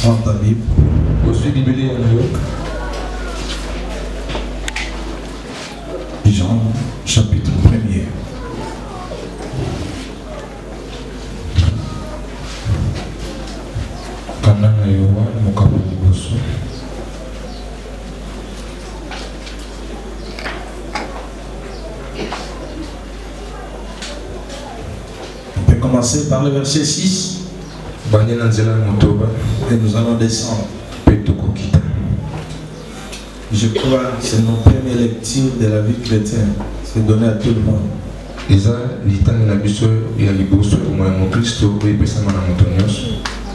Prends ta Bible. Jean, chapitre 1er. On peut commencer par le verset 6. Et nous allons descendre. Je crois que c'est nos premières lectures de la vie chrétienne. C'est donné à tout le monde.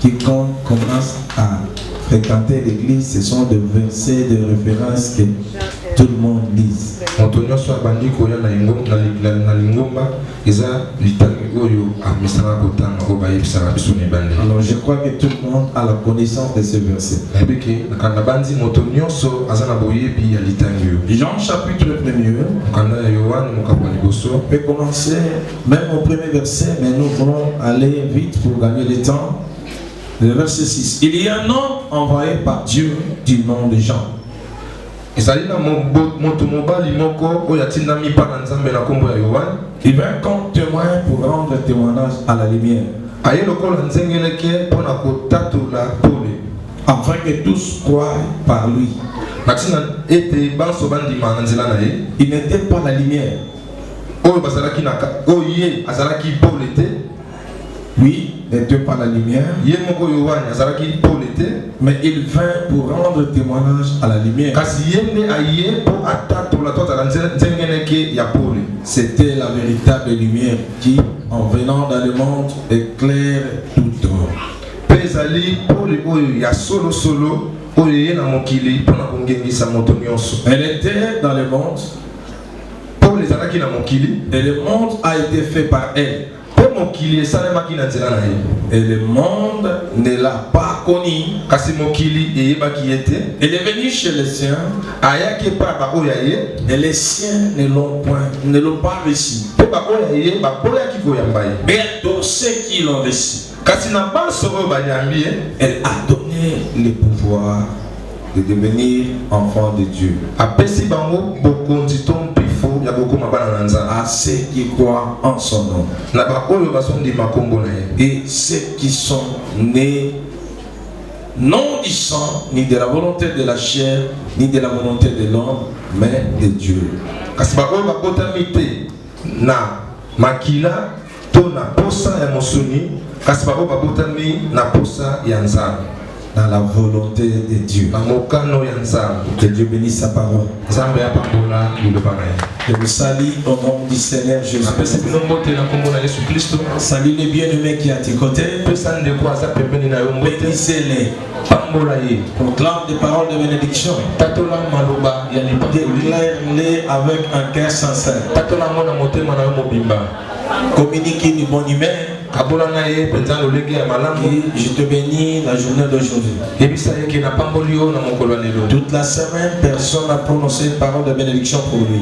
Quiconque commence à fréquenter l'église, ce sont des versets de référence que tout le monde lise. Alors je crois que tout le monde a la connaissance de ce verset. Jean chapitre 1er. On peut commencer même au premier verset, mais nous voulons aller vite pour gagner le temps. Le verset 6. Il y a un homme envoyé par Dieu du nom de Jean. Il vint comme témoin pour rendre témoignage à la lumière, afin que tous croient par lui. Il n'était pas la lumière. Oui, n'était pas la lumière, mais il vint pour rendre témoignage à la lumière. C'était la véritable lumière qui, en venant dans le monde, éclaire tout homme. Elle était dans le monde, et le monde a été fait par elle. Et le monde ne l'a pas connu. Elle est venue chez les siens, et les siens ne l'ont pas reçu. Mais tous ceux qui l'ont reçu, elle a donné le pouvoir de devenir enfant de Dieu à ceux qui croient en son nom, et ceux qui sont nés non du sang, ni de la volonté de la chair, ni de la volonté de l'homme, mais de Dieu. Dans la volonté de Dieu. Que Dieu bénisse sa parole. Je vous salue au nom du Seigneur Jésus. Salut les bien-aimés qui sont à tes côtés. Bénissez-les. Proclame des paroles de bénédiction. Déclare-les avec un cœur sincère. Communiquez une bonne humeur. Et je te bénis la journée d'aujourd'hui. Toute la semaine, personne n'a prononcé une parole de bénédiction pour lui.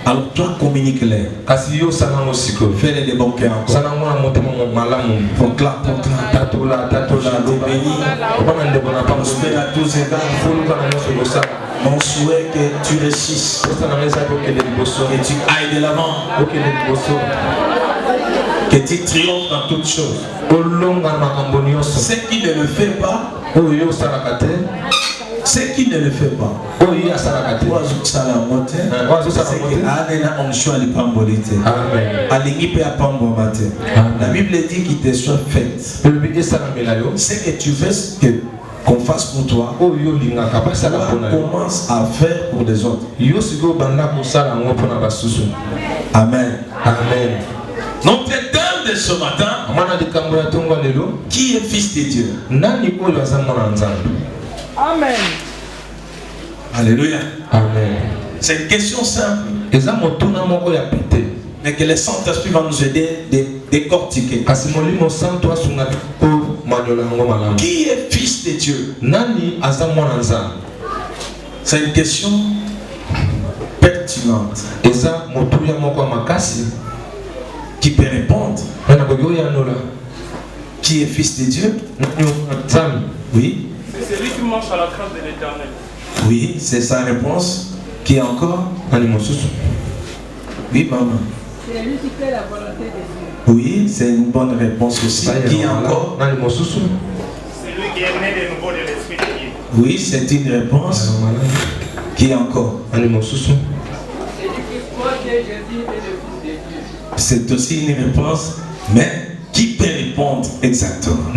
Alors toi, communique-les. Fais-les des bons cœurs. Proclame. Prospère à tous égards. Mon souhait que tu réussisses, que tu ailles de l'avant, que tu triomphes dans toutes choses. Ce qui ne le fait pas, ce qui ne le fait pas, la Bible dit qu'il te soit fait. Ce que tu veux qu'on fasse pour toi, commence à faire pour les autres. Amen. Amen. Notre thème de ce matin, qui est fils de Dieu? Amen. Alléluia. Amen. C'est une question simple, mais que le Saint-Esprit va nous aider de décortiquer. Qui est fils de Dieu? C'est une question qui peut répondre? Qui est fils de Dieu? Oui. C'est celui qui marche à la crainte de l'Éternel. Oui, c'est sa réponse. Qui est encore? Oui, maman. C'est lui qui fait la volonté de Dieu. Oui, c'est une bonne réponse aussi. Qui est encore? C'est lui qui est né de nouveau de l'Esprit de Dieu. Oui, c'est une réponse. Qui est encore? C'est lui qui croit que Jésus est le Fils de Dieu. C'est aussi une réponse. Mais qui peut répondre exactement?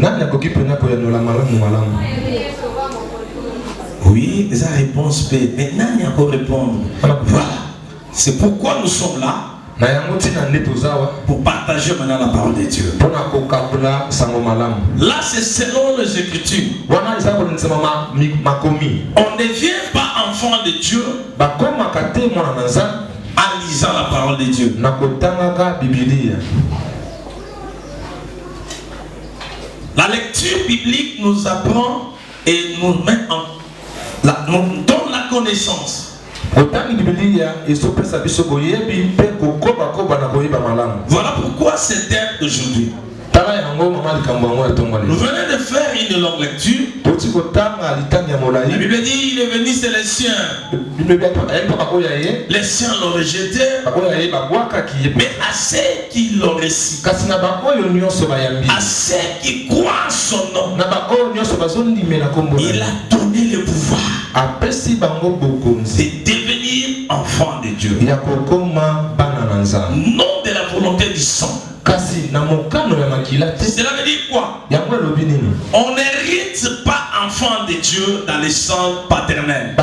Oui, la réponse peut. Mais Nani peut répondre. Voilà. C'est pourquoi nous sommes là. Pour partager maintenant la parole de Dieu. Là, c'est selon les Écritures. On ne devient pas enfant de Dieu en lisant la parole de Dieu. La lecture biblique nous apprend et nous met nous donne la connaissance. Voilà pourquoi c'est thème d'aujourd'hui. Nous venons de faire une longue lecture. La Bible dit il est venu, c'est les siens. Les siens l'ont rejeté. Mais à ceux qui l'ont reçu, à ceux qui croient en son nom, il a donné le pouvoir de devenir enfant de Dieu. Non de la volonté du sang. Cela veut dire quoi? On n'hérite pas enfant de Dieu dans le sang paternel.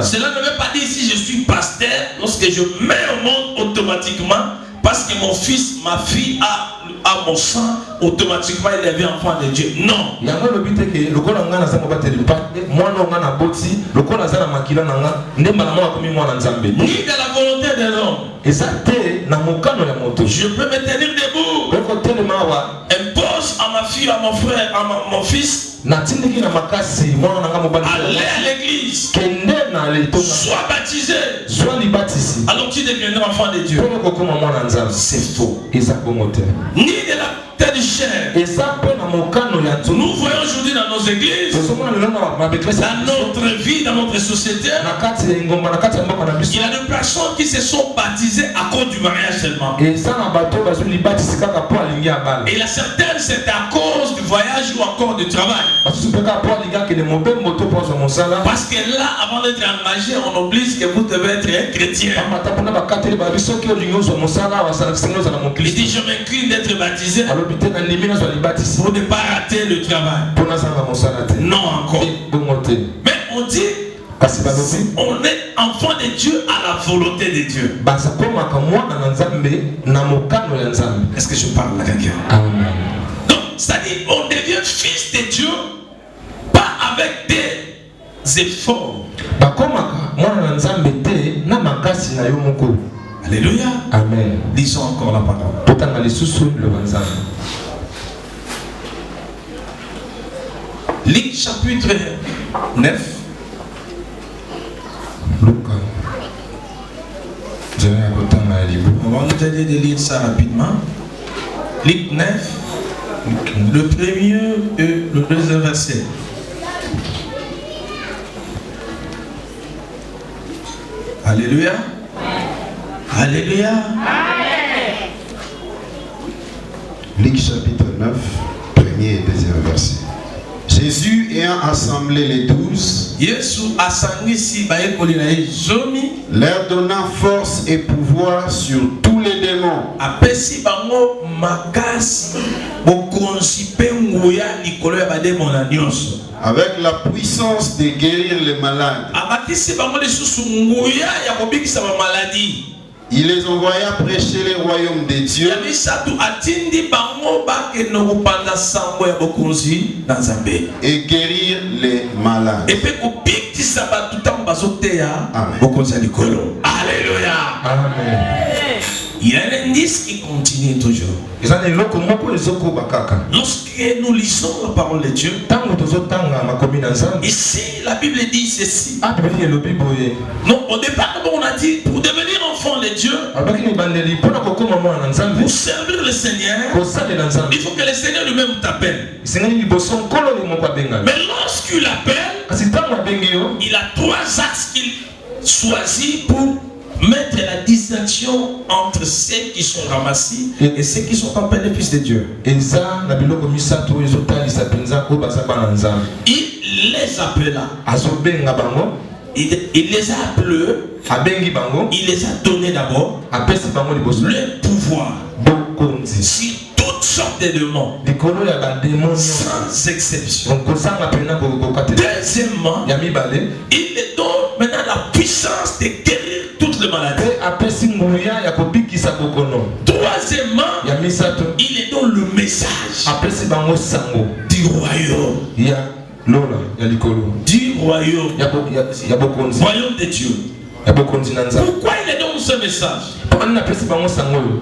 Cela ne veut pas dire si je suis pasteur, lorsque je mets au monde automatiquement, parce que mon fils, ma fille a mon sang, automatiquement il devient enfant de Dieu. Non. Ni de la volonté de l'homme. Je peux me tenir debout. Impose à ma fille, à mon frère, à mon fils, aller à l'église, sois baptisé, alors tu deviendras enfant de Dieu. C'est faux. Ni de la tête de chair. Nous voyons aujourd'hui dans nos églises, dans notre vie, dans notre société, il y a des personnes qui se sont baptisées à cause du mariage seulement. Et il y a certaines, c'est à cause du voyage ou encore du travail. Parce que là, avant d'être engagé, on oblige que vous devez être un chrétien. Il dit, je m'incline d'être baptisé pour ne pas rater le travail. Non encore. Mais on dit, on est enfant de Dieu à la volonté de Dieu. Est-ce que je parle à quelqu'un? Donc, c'est-à-dire, on devient fils de Dieu, pas avec des efforts. Alléluia. Amen. Lisons encore la parole. Luc chapitre 9. On va nous aider de lire ça rapidement. Luc 9, le premier et le deuxième verset. Alléluia. Alléluia. Luc chapitre 9, premier et deuxième verset. Jésus ayant assemblé les 12, leur donnant force et pouvoir sur tous les démons, avec la puissance de guérir les malades. Il les envoya prêcher les royaumes de Dieu et guérir les malades. Amen. Alléluia. Amen. Il y a un indice qui continue toujours. Lorsque nous lisons la parole de Dieu, ici la Bible dit ceci. Non, au départ, on a dit pour devenir enfant de Dieu, pour servir le Seigneur, il faut que le Seigneur lui-même t'appelle. Mais lorsqu'il appelle, il a 3 axes qu'il choisit pour mettre la distinction entre ceux qui sont ramassés et ceux qui sont appelés fils de Dieu. Il les appela. Il les a appelés. Il les a donné d'abord le pouvoir sur toutes sortes de démons, sans exception. Deuxièmement, il les donne maintenant la puissance de guérir toutes les maladies. Troisièmement, il les donne le message du royaume. Du royaume. Royaume de Dieu. Pourquoi il les donne ce message?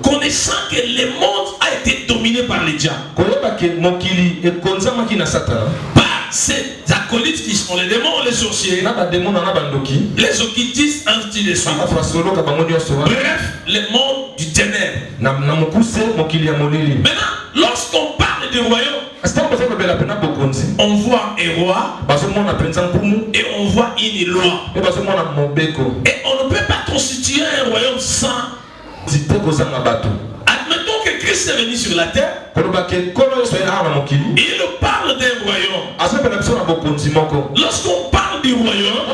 Connaissant que le monde a été dominé par les diables, par ces acolytes qui sont les démons, les sorciers, les occultistes, ainsi de suite. Bref, le monde du ténèbre. Maintenant, lorsqu'on parle du royaume, on voit un roi et on voit une loi. Et on ne peut pas constituer un royaume sans. Admettons que Christ est venu sur la terre. Il parle d'un royaume. Lorsqu'on parle du royaume,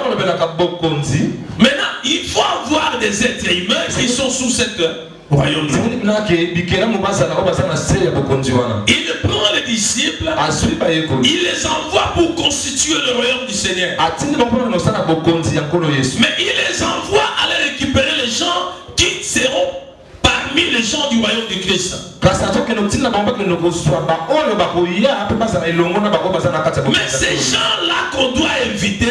maintenant il faut avoir des êtres humains qui sont sous cette royaume. Il prend les disciples, il les envoie pour constituer le royaume du Seigneur. Mais il les envoie aller récupérer les gens qui seront parmi les gens du royaume de Christ. Mais ces gens-là qu'on doit éviter,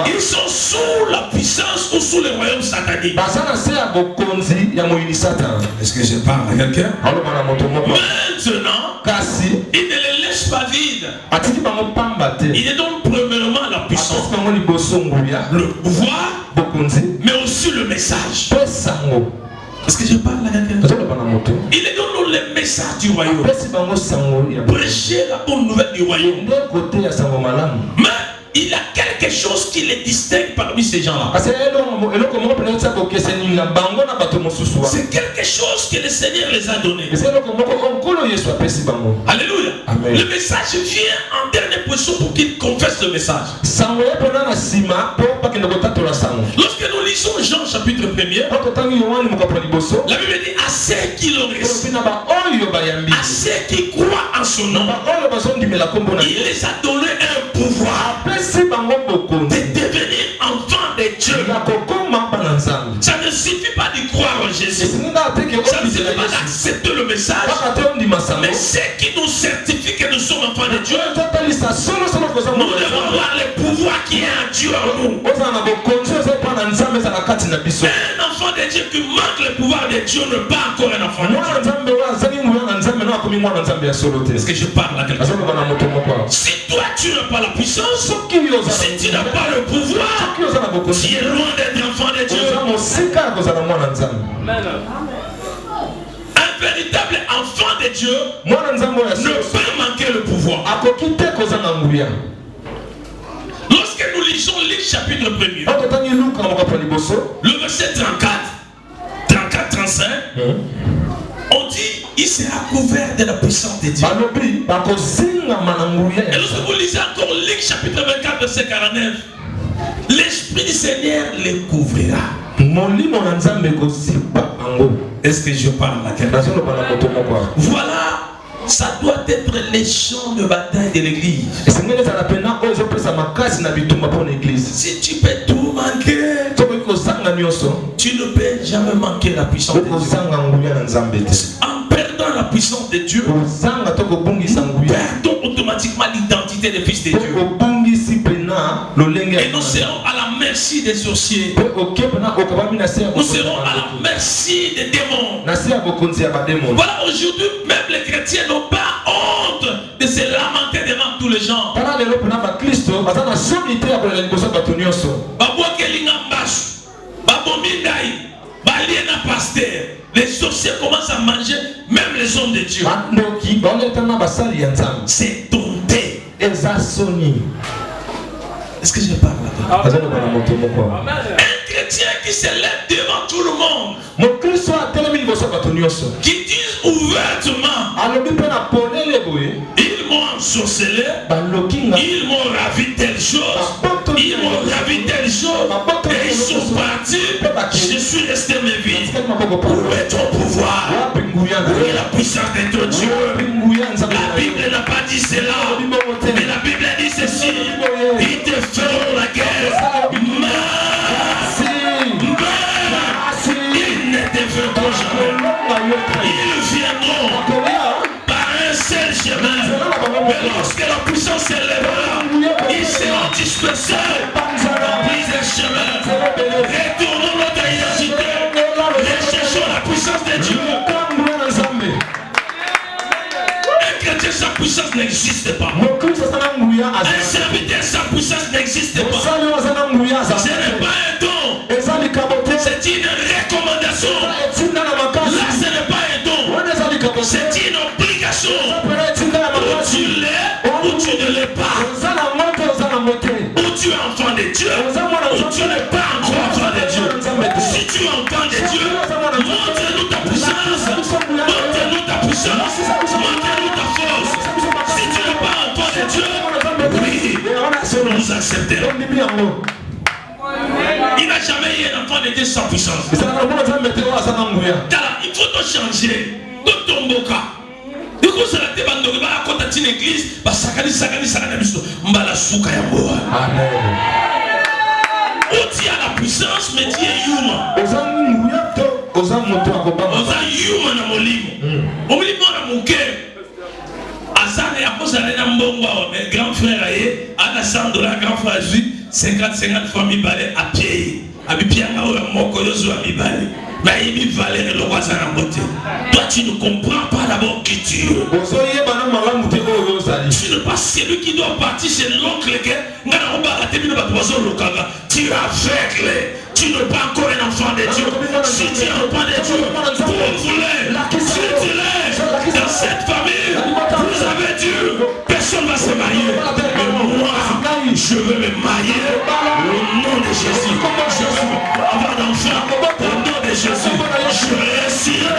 ils sont sous la puissance ou sous le royaume satanique. Est-ce que je parle à quelqu'un? Maintenant, il ne les laisse pas vides. Il les donne premièrement la puissance, le pouvoir, mais aussi le message. Est-ce que je parle à quelqu'un? Il est donne le message du royaume. Prêcher la bonne nouvelle du royaume. Mais il y a quelque chose qui les distingue parmi ces gens-là. C'est quelque chose que le Seigneur les a donné. Alléluia. Amen. Le message vient en dernière position pour qu'ils confessent le message. Lorsque nous lisons Jean chapitre 1er, la Bible dit à ceux qui l'ont reçu, à ceux qui croient en son nom, il les a donné un pouvoir de devenir enfants de Dieu. Ça ne suffit pas de croire en Jésus. Ça ne suffit pas d'accepter le message. Mais ceux qui nous certifient que nous sommes enfants de Dieu, nous devons avoir le pouvoir qui est en Dieu en nous. Un enfant de Dieu qui manque le pouvoir de Dieu n'est pas encore un enfant de Dieu. Est-ce que je parle à quelqu'un? Si toi tu n'as pas la puissance, si tu n'as pas le pouvoir, tu es loin d'être enfant de Dieu. Un véritable enfant de Dieu ne peut manquer le pouvoir. Lorsque nous lisons Luc chapitre 1er, le verset 34-35, on dit il sera couvert de la puissance de Dieu. Et lorsque vous lisez encore Luc chapitre 24 verset 49, l'Esprit du Seigneur les couvrira. Est-ce que je parle à quelqu'un? Voilà, ça doit être les champs de bataille de l'église. Si tu peux tout manquer, tu ne peux jamais manquer la puissance de Dieu. En perdant la puissance de Dieu, nous perdons automatiquement l'identité des fils de Dieu. Et nous serons à la merci des sorciers. Nous serons à la merci des démons. Voilà, aujourd'hui, même les chrétiens n'ont pas honte de se lamenter devant tous les gens. Les sorciers commencent à manger même les hommes de Dieu. C'est dompté. Est-ce que je parle là? Un chrétien qui se lève devant tout le monde, qui dit ouvertement, ils m'ont ensorcelé, ils m'ont ravi telle chose, ils m'ont ravi telle chose, et ils sont partis, je suis resté mais vide. Où est ton pouvoir? Où est la puissance de ton Dieu? La Bible n'a pas dit cela, mais la Bible dit ceci: ils te feront la guerre. Ils ne te feront jamais. Ils viendront par un seul chemin. Mais lorsque la puissance s'élèvera, ils seront dispersés dans plusieurs chemins. Retournons notre identité. Recherchons la puissance de Dieu. Un chrétien sans puissance n'existe pas. Un serviteur sans puissance n'existe pas. Ce n'est pas un don. C'est une recommandation. Là, ce n'est pas un don. C'est une obligation. Ou tu l'es, ou tu ne l'es pas. Ou tu es enfant de Dieu, ou tu n'es pas encore enfant de Dieu. Si tu es enfant de Dieu, montre-nous ta puissance. Montre-nous ta puissance. Montre-nous ta force. Si tu n'es pas enfant de Dieu, oui, nous accepterons. Il n'a jamais eu un enfant de Dieu sans puissance. Il faut te changer. De ton boca. Du coup, c'est la tête de quand tu as une église, Amen. Où tu as la puissance, mais tu es humain. Oza humain na molimo. Molimo na moke. Azane akozane na mbongo mais grand frère aye, ana $100, grand frère lui 50 fois mi balé à pied. Abi pianga o moko yozo ami balé. Mais il valait le roi Zanambote. Toi, tu ne comprends pas d'abord qui tu es. Tu n'es pas celui qui doit partir chez l'oncle. Tu es aveugle. Tu n'es pas encore un enfant de Dieu. Si tu es un enfant de Dieu, pauvre-les. Si tu l'es dans cette famille, vous avez Dieu. Personne ne va se marier. Mais moi, je veux me marier au nom de Jésus. Je veux avoir d'enfants au nom de Jésus. Je réussirai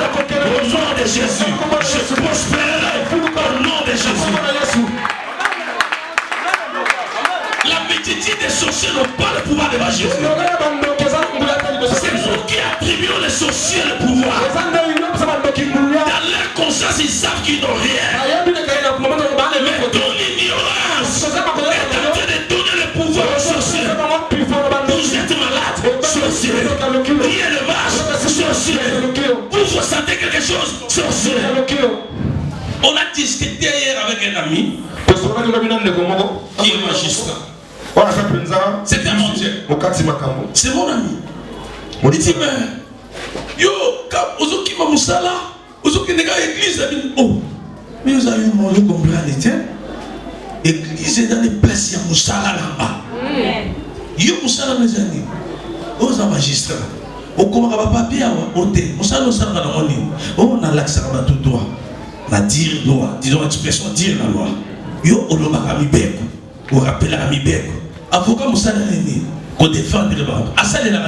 au nom de Jésus. Je prospérerai au nom de Jésus. La multitude des sorciers n'ont pas le pouvoir devant Jésus. C'est nous qui attribuons les sorciers le pouvoir. Dans leur conscience, ils savent qu'ils n'ont rien. Mais ton ignorance est en train de donner le pouvoir aux sorciers. Vous êtes malade, sorcier. Qui est le masque, sorcier. Vous ressentez quelque chose, sorcier. On a discuté hier avec un ami qui est magistrat. C'est un mendiant. C'est mon ami. Il dit, mais yo, quand vous qui m'a moussala, vous qui n'est pas église, oh, mais vous avez mangé comme blanc d'éternel. Église est dans les places, il y a moussala là-bas. Yo moussala mes amis. Aux magistrats. Au comment va papier au thé. Moussala on dans on est. On a l'accès à tout droit. La dire loi, disons expression dire la loi. Yo on l'a mis beko. On rappelle à mi beko. Avocat moussala nini. Qu'on défendre le barreau. Asale la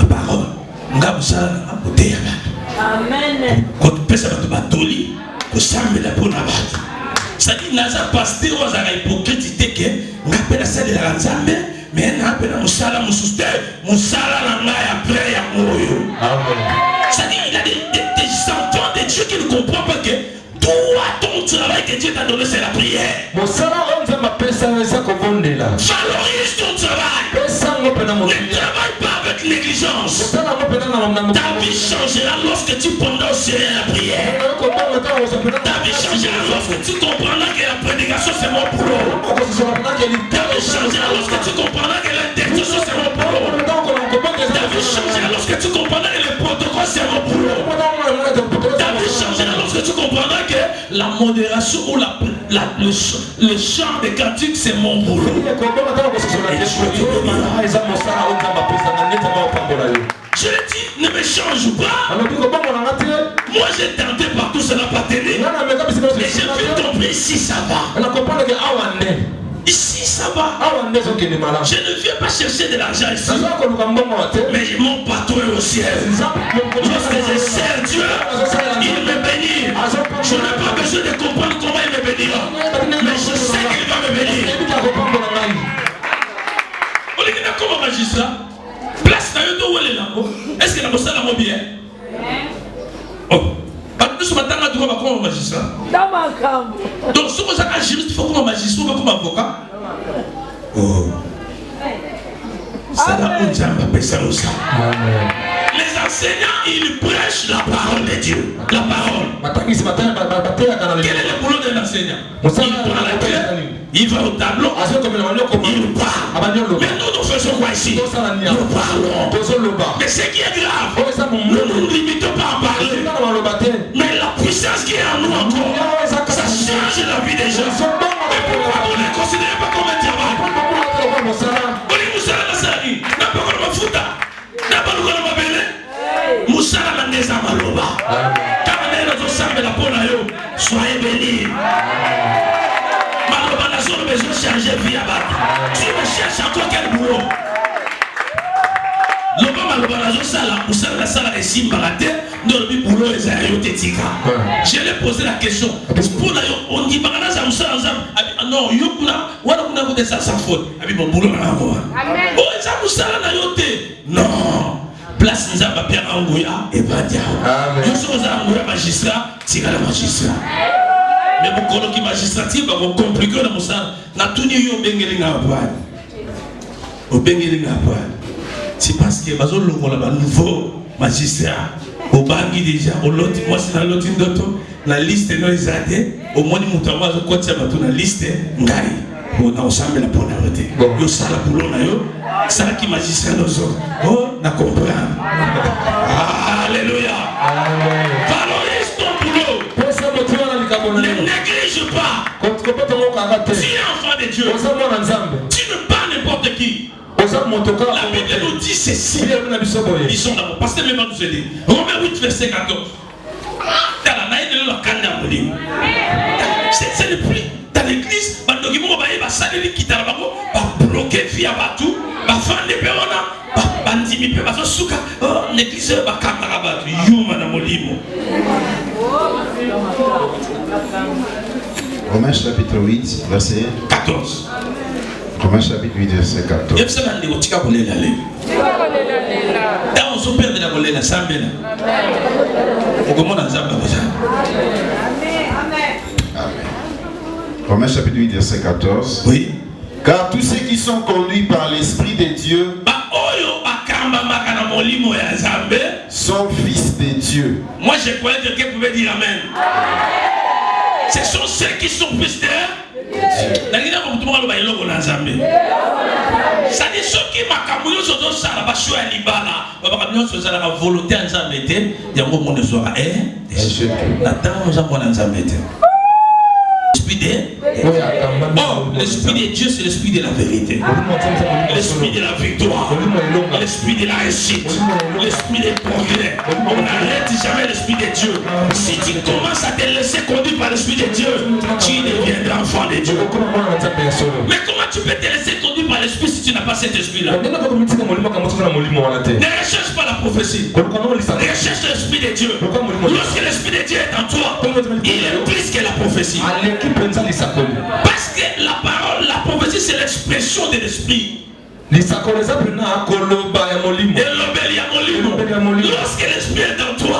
parole. Nga moussala à côté. Amen. Quand tu pèses à batoli, qu'on s'arme la bonne abat. Ça dit naza pasteur aux ara hypocrite que nga pèse à celle de la nzambe. Mais on a appelé Moussala Moussouste, Moussala Langaï après Yamoyo. Ça dit il y a des enfants de Dieu qui ne comprennent pas que toi, ton travail que Dieu t'a donné, c'est la prière. Valorise ton travail. Ne travaille pas avec négligence. Ta vie changera lorsque tu prendras au sérieux la prière. Ta vie changera lorsque tu comprendras que la prédication c'est mon boulot. Ta vie changera lorsque tu comprendras que l'intercession c'est mon boulot. la modération ou le chant des cantiques, c'est mon boulot. Je l'ai dit, ne me change pas. Moi j'ai tenté partout, ça n'a pas tenu. Mais j'ai vite compris, ici ça va. Ici ça va. Je ne viens pas chercher de l'argent ici. Mais mon patron est au ciel. Lorsque je sers Dieu, il me bénit. Je n'ai pas besoin de comprendre comment il me bénira. Mais je sais qu'il va me bénir. On est comme un magistrat. Place où elle est là. Est-ce que la bossa l'a bien? Oh. Nous sommes maintenant comme un magistrat. Donc, si vous êtes un juriste, il faut comme un magistrat ou comme un avocat. Oh. Ça va où Dieu va ça aussi. Les enseignants, ils prêchent la parole de Dieu. La parole. Quel est le boulot d'un enseignant? Il prend la clé, il va au tableau, il parle. Mais nous faisons quoi ici? Nous parlons. Mais ce qui est grave, nous ne nous limitons pas à parler. Mais la puissance qui est en nous encore, ça change la vie des gens. Mais pourquoi vous ne les considérez pas comme un diamant? Soyez bénis. Maloba n'a pas besoin de changer vie à battre. Tu me cherches encore quel boulot? Loba maloba n'a pas sala, ou sala la sala et simbarate, dans le boulot les aérotétiques. Je lui ai posé la question. Pour on dit bagana ça ou ça non, yokuna, wala kuna vous ça sans faute. Abi mon boulot là moi. Oh ça ou sala na yote. Non. Place Nzamba Pierre Angoya et Badia. Nous sommes à magistrat, c'est la magistrat. Mais vous connaissez magistrat, vous compliquez le moussa. Na tout n'y a bengelinga boire. Au bengelinga boire. C'est parce que bazo longo là nouveau magistrat. Au bangi déjà, au lot, moi c'est dans l'autre d'auto. La liste non exagérée. Au moins nous mutawa zo côté bato na liste ngai. On a ensemble la bonne arrêté. Yo sala boulot na yo. Ça qui magistrat nous oh na comprendre. Alléluia. Valorise ton boulot. Ne néglige pas. Tu es enfant de Dieu. Tu ne pas n'importe qui. La Bible nous dit ceci. Ils sont d'abord. Parce que le va nous aider. Romains 8 verset 14. C'est le prix. Dans l'église, bloquer via Batou, faire des personnes, bandimi pe bazo suka, l'église ba kamera batu, yuma na molimo. Romains chapitre 8, verset 14. Romains chapitre 8, verset 14. Yep ça ndi otika kolela le. Dans son père de la kolela sambela. Okomona nzamba boza. Romains chapitre 8, verset 14. Oui. Car tous ceux qui sont conduits par l'Esprit de Dieu sont fils de Dieu. Moi je croyais que quelqu'un pouvait dire Amen. Ce sont ceux qui sont fils de Dieu. Ça dit ceux qui m'accablent sur le sol, la basse à l'ibala, sur la volonté en Zambété, il y a un moment de soir. L'esprit de Dieu, c'est l'esprit de la vérité, l'esprit de la victoire, l'esprit de la réussite, l'esprit des progrès. On n'arrête jamais l'esprit de Dieu. Si tu commences à te laisser conduire par l'esprit de Dieu, tu deviendras enfant de Dieu. Mais comment tu peux te laisser conduire par l'esprit si tu n'as pas cet esprit-là? Ne recherche pas la prophétie, recherche l'esprit de Dieu. Lorsque l'esprit de Dieu est en toi, il est plus que la prophétie. Parce que la parole, la prophétie, c'est l'expression de l'esprit. Lorsque l'esprit est en toi,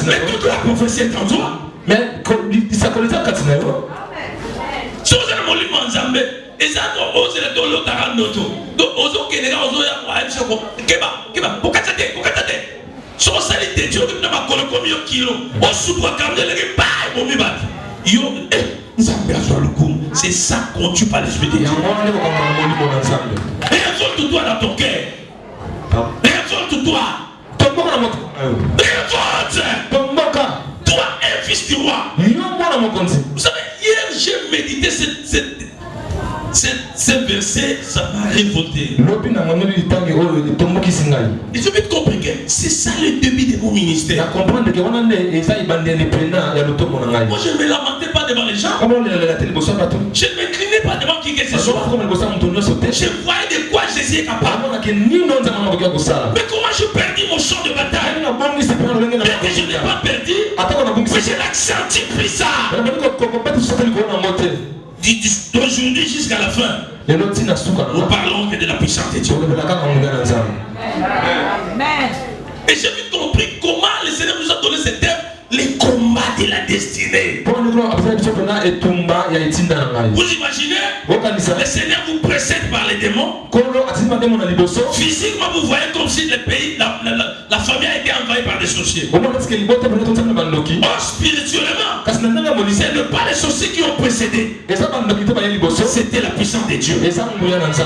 mais toute la prophétie est en toi. Si vous avez mon livre en Zambé, et ça, vous avez l'autre donc vous avez c'est ça qu'on tue par l'esprit de Dieu. Révolte-toi dans ton cœur. Révolte-toi. Révolte. Toi, un fils du roi. médité ce verset, ça m'a révolté. Et je vais te comprendre que c'est ça le début de mon ministère. Moi, je ne me lamentais pas devant les gens. Je ne m'inclinais pas devant qui que ce soit. Je voyais de quoi Jésus est capable. Mais comment je perdis mon champ de bataille? Bien que je n'ai pas perdu, mais je l'accentué plus ça. D'aujourd'hui jusqu'à la fin, nous parlons que de la puissance de Dieu. Amen. Et j'ai vite compris comment le Seigneur nous a donné ce thème, les combats de la destinée. Vous imaginez, le Seigneur vous précède par les démons. Physiquement, vous voyez comme si le pays, la famille a été envahie par des sorciers. Or, spirituellement, ce n'est pas les sorciers qui ont précédé. C'était la puissance de Dieu.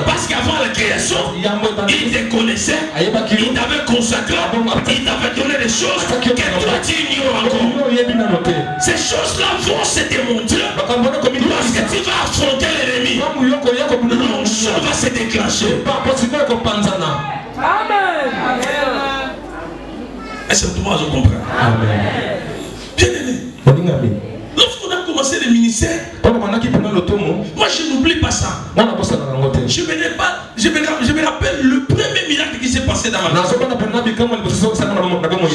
Parce qu'avant la création, il te connaissait, il t'avait consacré, il t'avait donné des choses que toi tu ignores encore. Ces choses-là vont se démontrer lorsque tu vas affronter l'ennemi. L'onction va se déclencher. Amen. Est-ce que tout le monde comprend? Amen. Bien aimé. Lorsqu'on a commencé le ministère, moi je n'oublie pas ça. Je me rappelle le premier miracle qui s'est passé dans ma vie. Je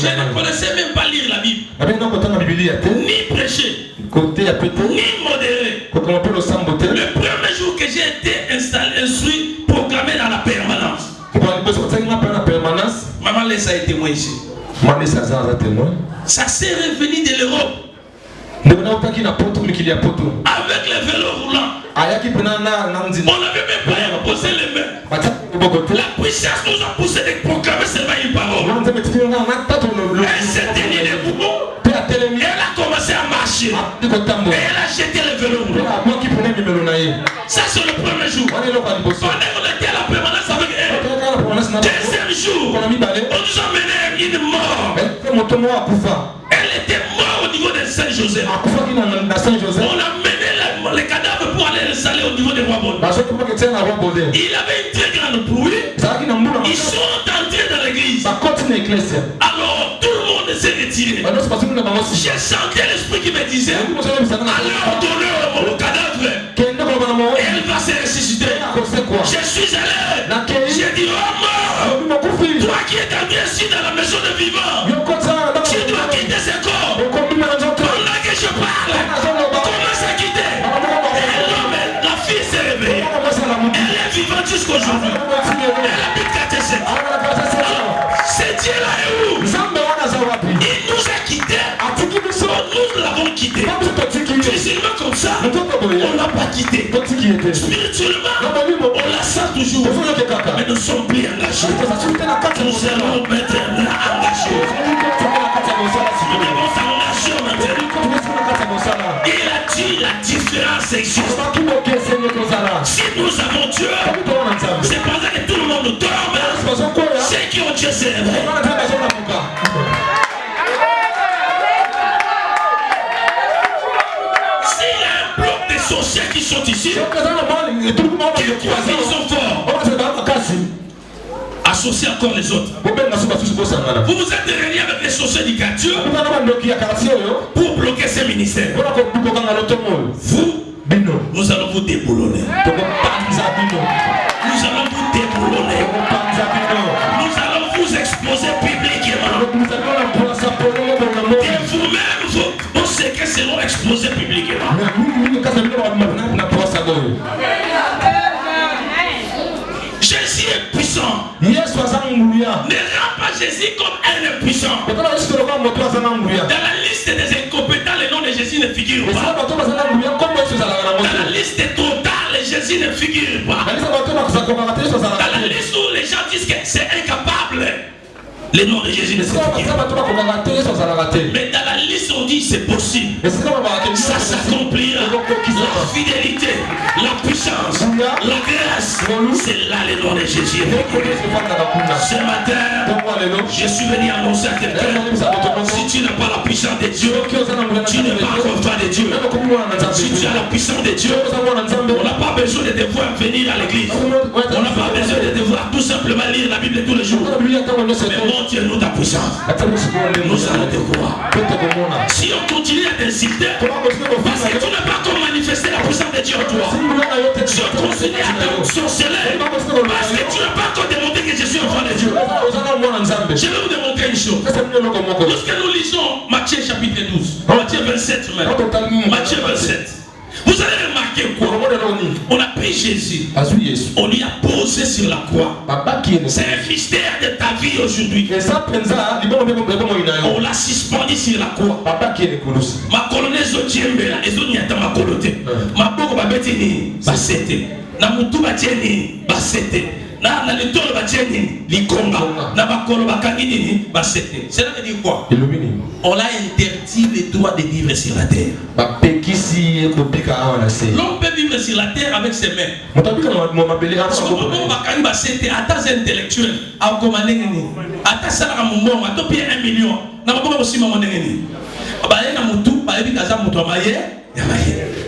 ne connaissais même pas lire la Bible, ni prêcher, ni modérer. Le premier jour que j'ai été instruit, proclamé dans la permanence. Maman laisse a été témoin ici. Ça s'est revenu de l'Europe. Avec les vélos roulants. On n'avait même pas imposé les mains. La puissance nous a poussé de proclamer seulement une parole. Elle s'est tenue debout. Elle a commencé à marcher. Et elle a jeté les vélos roulants. Ça c'est le premier jour. Pendant qu'on était à la permanence avec elle, deuxième jour, on nous a mené une mort. Elle était morte au niveau de Saint-Joseph. On a mené les cadavres pour aller les aller au niveau des rois Baudouin. Il avait une très grande pluie. Ils sont entrés dans l'église. Alors tout le monde s'est retiré. J'ai senti l'esprit qui me disait, alors donnez au cadavre. Elle va se ressusciter. Je suis allé. J'ai dit, oh mort, toi qui es entré ici dans la maison de vivants, tu dois quitter ce corps. Pendant que je parle, commence à quitter. Et non, mais la fille s'est réveillée. Elle est vivante jusqu'aujourd'hui. Elle habite 47. Ce Dieu-là est où? Il nous a quittés. Nous l'avons quitté. Physiquement comme ça, on ne l'a pas quitté. Spirituellement, on la sent toujours. Mais nous ne sommes plus engagés. Nous allons mettre engagés. Nous devons s'engager maintenant. Il a dit la différence existe. Si nous avons Dieu, c'est pendant que tout le monde dorme. Ceux qui ont Dieu se réveillent. Sorciers qui sont ici, qui croient qu'ils sont forts, associez encore les autres. Vous vous êtes réunis avec les sorciers du quartier pour bloquer ces ministères. Vous, nous allons vous déboulonner. Nous allons vous déboulonner. Nous allons vous exposer publiquement. Et vous-même, vos secrets seront exposés publiquement. Jésus est puissant. Ne rends pas Jésus comme un impuissant. Dans la liste des incompétents, le nom de Jésus ne figure pas. Dans la liste totale, Jésus ne figure pas. Dans la liste où les gens disent que c'est incapable, Le nom de Jésus ne s'est pas. Mais dans la liste, on dit c'est possible. Ça s'accomplira. La fidélité, la puissance, la grâce. C'est là le nom de Jésus. Ce matin, je suis venu annoncer à quelqu'un. Si tu n'as pas la puissance de Dieu, tu n'es pas encore enfant de Dieu. Si tu as la puissance de Dieu, on n'a pas besoin de devoir venir à l'église. On n'a pas besoin de devoir tout simplement lire la Bible tous les jours. Mais montre-nous ta puissance. Nous allons te croire. Si on continue à t'insulter, parce que tu n'as pas encore manifesté la puissance de Dieu en toi. Si on continue à te sorceler, parce que tu n'as pas encore démontré que je suis enfant de Dieu. Je vais vous démontrer une chose. Lorsque nous lisons Matthieu chapitre 12, Matthieu 27 même, Matthieu 27, vous allez remarquer quoi? On a pris Jésus, on lui a posé sur la croix. C'est un mystère de ta vie aujourd'hui. On l'a suspendu sur la croix. Ma colonnaise Otiembela, et son yata ma coloté. Ma boko babetini, basete. Na mutu batieni, basete. Na le tolo batieni, likonga. Na bakolo bakangini, basete. Cela veut dire quoi? On a interdit les droits de vivre sur la terre. L'homme peut vivre sur la terre avec ses mains. Parce que l'homme attends intellectuel, à attends ça à mon bon, à 1 million. N'a pas aussi mon ennemi. Bah mutu, bah ebi kaza mutu amaye,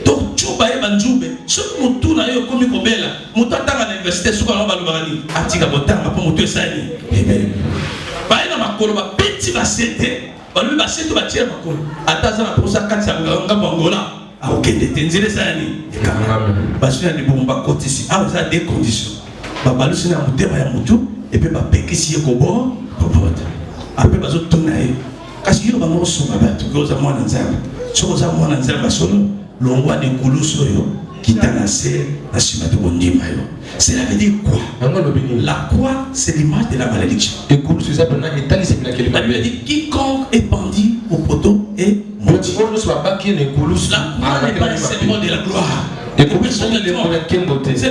donc tu bah banjube. Ce mutu na yo komi kobela. Mutu atanga na université suka na balubani. Atika botanga pour mutu esani. Bah na makolo ba petit ba sete. Balui ba sete ba tirer makolo. Ataza na posa katsa nganga bangola. Ah ok, détenir les années. Parce que les bombes côté ici. Ah ça a des conditions. Babalou c'est un moteur à moto et puis ba peki si kobo. Après bazo tourner. Kasi yo ba mo so ba to goza mo na nzamba. So za mo na nzamba solo. Longwa de kuluso yo kitanase na sima de bondima yo. Cela veut dire quoi? La croix c'est l'image de la malédiction. Et kuluso ça peut na etali c'est la kelima. La Bible dit quiconque est pendu au poteau est maudit. La croix n'est pas un symbole de la gloire. Ce n'est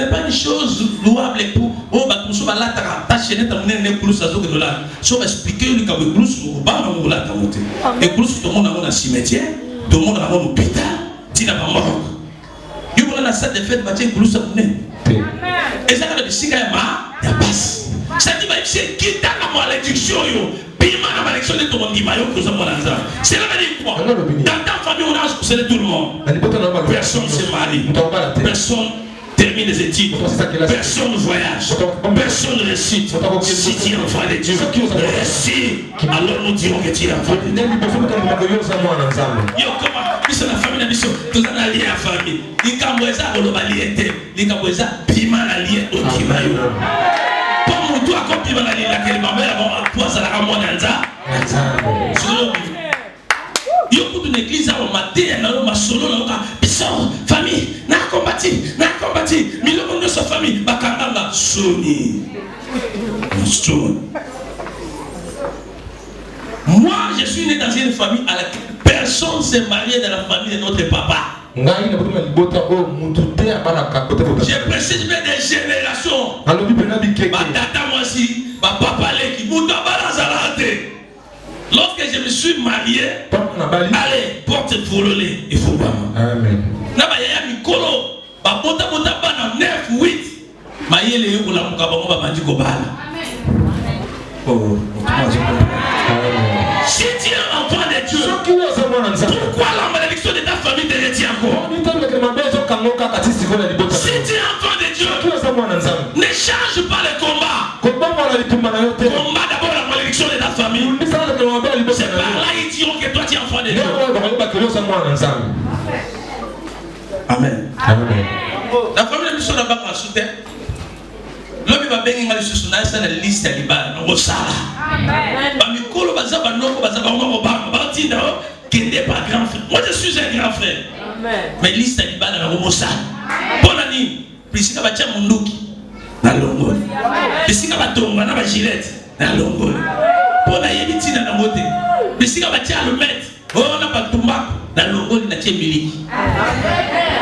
pas une chose louable pour oh bah tout ça va là ta chaîne ta monnaie n'est plus ça zo que là. Ça va expliquer le cas de plus au bas on là ta monter. Et plus tout le monde a un cimetière, tout le monde a un hôpital, tu n'as pas mort. Il y a la salle de fête bah tiens plus ça monnaie. Et ça quand le siga ma ya passe. Ça dit bah c'est qui t'a la malédiction yo. Pima la malédiction de ton dit maillot que ça mon anza. C'est la veut dire quoi? Dans ta famille on a c'est tout le monde. Personne se marie. Personne termine les études. Personne voyage. Personne récite. Si tu es enfant de Dieu, récite. Alors nous dirons que tu es enfant de Dieu. Yo comment? C'est la famille de mission. Tout ça est lié à la famille. Il y a un lié. Il y a un piment lié au Kimayo. Comme toi, comme piment lié à quel moment avant à ça la ramon anza. Yo pour une église au matin na ma solo na biso famille na combattu miloko de sa famille bakanga soni. Moi je suis né dans une famille à laquelle personne s'est marié dans la famille de notre papa. Je précise mais des générations. Ma tata moi aussi, ma papa qui muta balazalate. Lorsque je me suis marié, allez, porte vololé, il faut pas. Amen. Nabaya mikolo, ba bota bana 9 8. Mayele yo la mukaba mo ba bandiko bala. Oh, si tu es enfant de Dieu, pourquoi la malédiction de ta famille te retient encore? Si tu es enfant de Dieu, ne change pas le combat. Combat d'abord la malédiction de ta famille. C'est par là ils diront que toi tu es enfant de Dieu. Amen. Amen. La famille de Bissot n'a pas soutenu. L'homme va bien aller sur la liste à l'Iban. On va Bamikolo bazaba noko bazaba ngoko ba tina kende pas grand frère. Moi je suis un grand frère. Amen. Mais liste à l'Iban na romosa. Bonani, pisika ba tia munduki na longo. Pisika ba tonga na ba gilette na longo. Pona yebi tina na mote. Pisika ba tia le met. Oh na ba tumba na longo na tia miliki.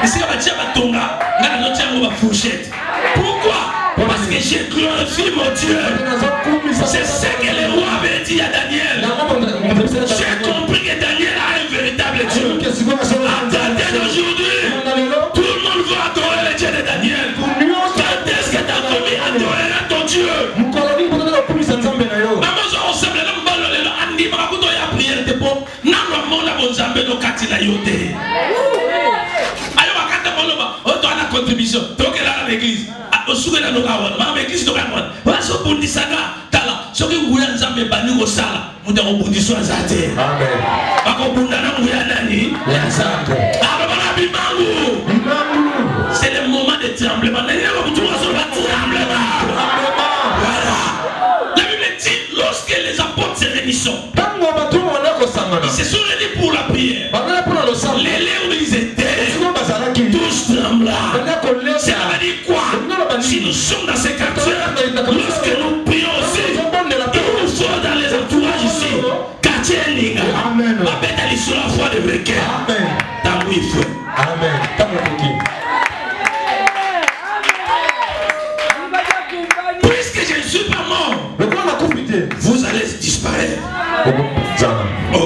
Pisika ba tia ba tonga na tia ba fourchette. Pourquoi? Parce Parce que j'ai glorifié mon Dieu. C'est ce que le roi avait dit à Daniel. J'ai compris que Daniel a un véritable Dieu. Attendez d'aujourd'hui, tout le monde veut adorer le Dieu de Daniel. Quand est-ce que ta famille adorera ton Dieu? Contribution, donc là l'église, au souvenir de nos parents, ma église de Ramon, voilà ce pour dire ça là, ce que vous voulez nous amener bani au sala, nous devons vous dire soit zate. Amen. Pas qu'on vous donne un moyen d'année, c'est le moment de tremblement. Voilà. La Bible dit, lorsque les apôtres se réunissent, ils se sont réunis pour la prière. Les lieux où ils étaient, tous tremblants. Ça veut dire quoi? Si nous sommes dans ces quartiers, lorsque nous prions aussi, il nous faut dans les entourages ici. Quartier Linga. Amen. Ma bête elle est sur la foi de vrai cœur. Amen. Tant il faut. Amen. Puisque je ne suis pas mort, vous allez disparaître. Oh.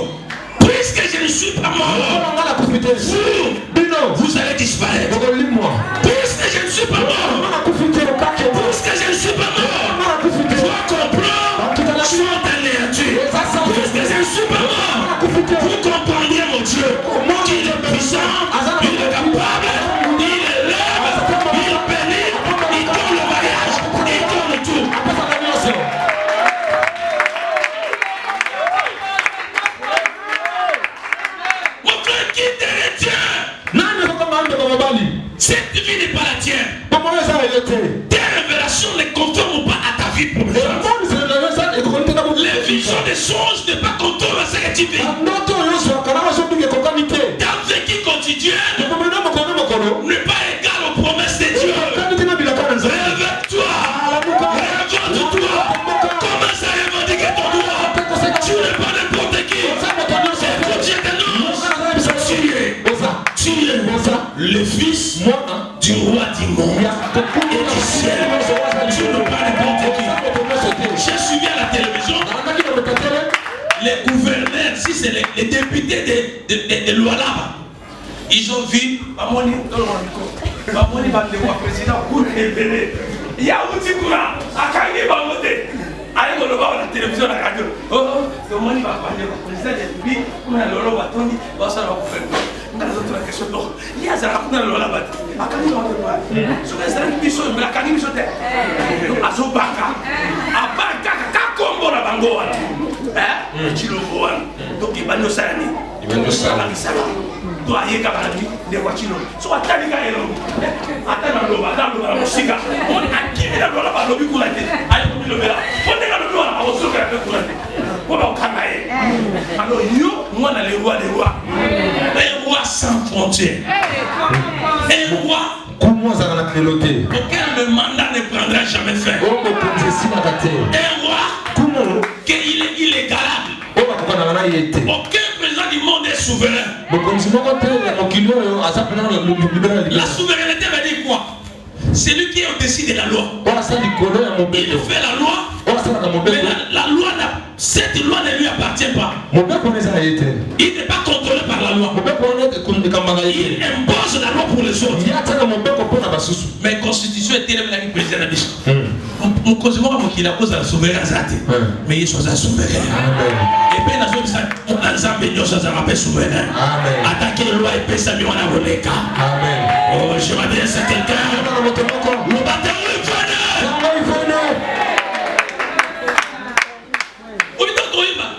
Puisque je ne suis pas mort, vous allez disparaître. Puisque je ne suis pas mort, puisque je ne suis pas mort, toi comprends, soit anéanti. Puisque je ne suis pas mort, vous comprendrez mon Dieu, qu'il est puissant, il est capable, il est l'homme, il bénit, il donne le mariage, il donne tout. Mon frère, qui te retient? Cette vie n'est pas la tienne. Tes révélations ne conforment pas à ta vie provisoire. Les visions des choses ne pas conformer à ce que tu vis. Ta vécu quotidienne n'est pas égale aux promesses de Dieu. Réveille-toi. Réveille-toi. Commence à revendiquer ton droit. Tu n'es pas n'importe qui. C'est pour Dieu que non. Tu es le fils du roi du monde et du ciel. Tu n'es pas n'importe qui. J'ai suivi à la télévision les gouverneurs, si c'est les députés de Lualaba. Ils ont vu Bamoni président pour révéler. Il y a un petit courant à Kanye Bamote. Allez, on le voit à la télévision, la radio. Oh, le monde va parler au président de la République. On a le roi Batoni, on va s'en faire. On a la question. Il y a Zara, on a le roi Batoni. A Kanye Bamote. Sur les Zara, ils sont la Kanye Bamote. A Zobaka. A Baka, Kakombo la Bangoa. Chiloboan. Donc il va nous saluer. Il va nous saluer. Toi, il y a des voitures. Soit Tanika et l'homme. Attends, on a musique. On a qui est là, on a le but. Allez, le verra. On est là, le droit, on se fait le on va au Kanaï. Alors, nous, on a les rois des rois. Un roi sans frontières. Un roi. Auquel le mandat ne prendra jamais fin. Un roi. Qu'il est illégalable. Aucun président du monde est souverain. La souveraineté veut dire quoi? C'est lui qui est au-dessus de la loi. Il fait la loi, mais la loi, cette loi ne lui appartient pas. Il n'est pas contrôlé par la loi. Il impose la loi pour les autres. Mais la constitution est telle que le président a dit. Nous considérons qu'il a cause de la souveraineté. Mais il est souverain. Et puis, on a un souverain. Attaquer la loi et puis ça lui en a volé. Oh, je m'adresse à quelqu'un. Le bâtard est venu.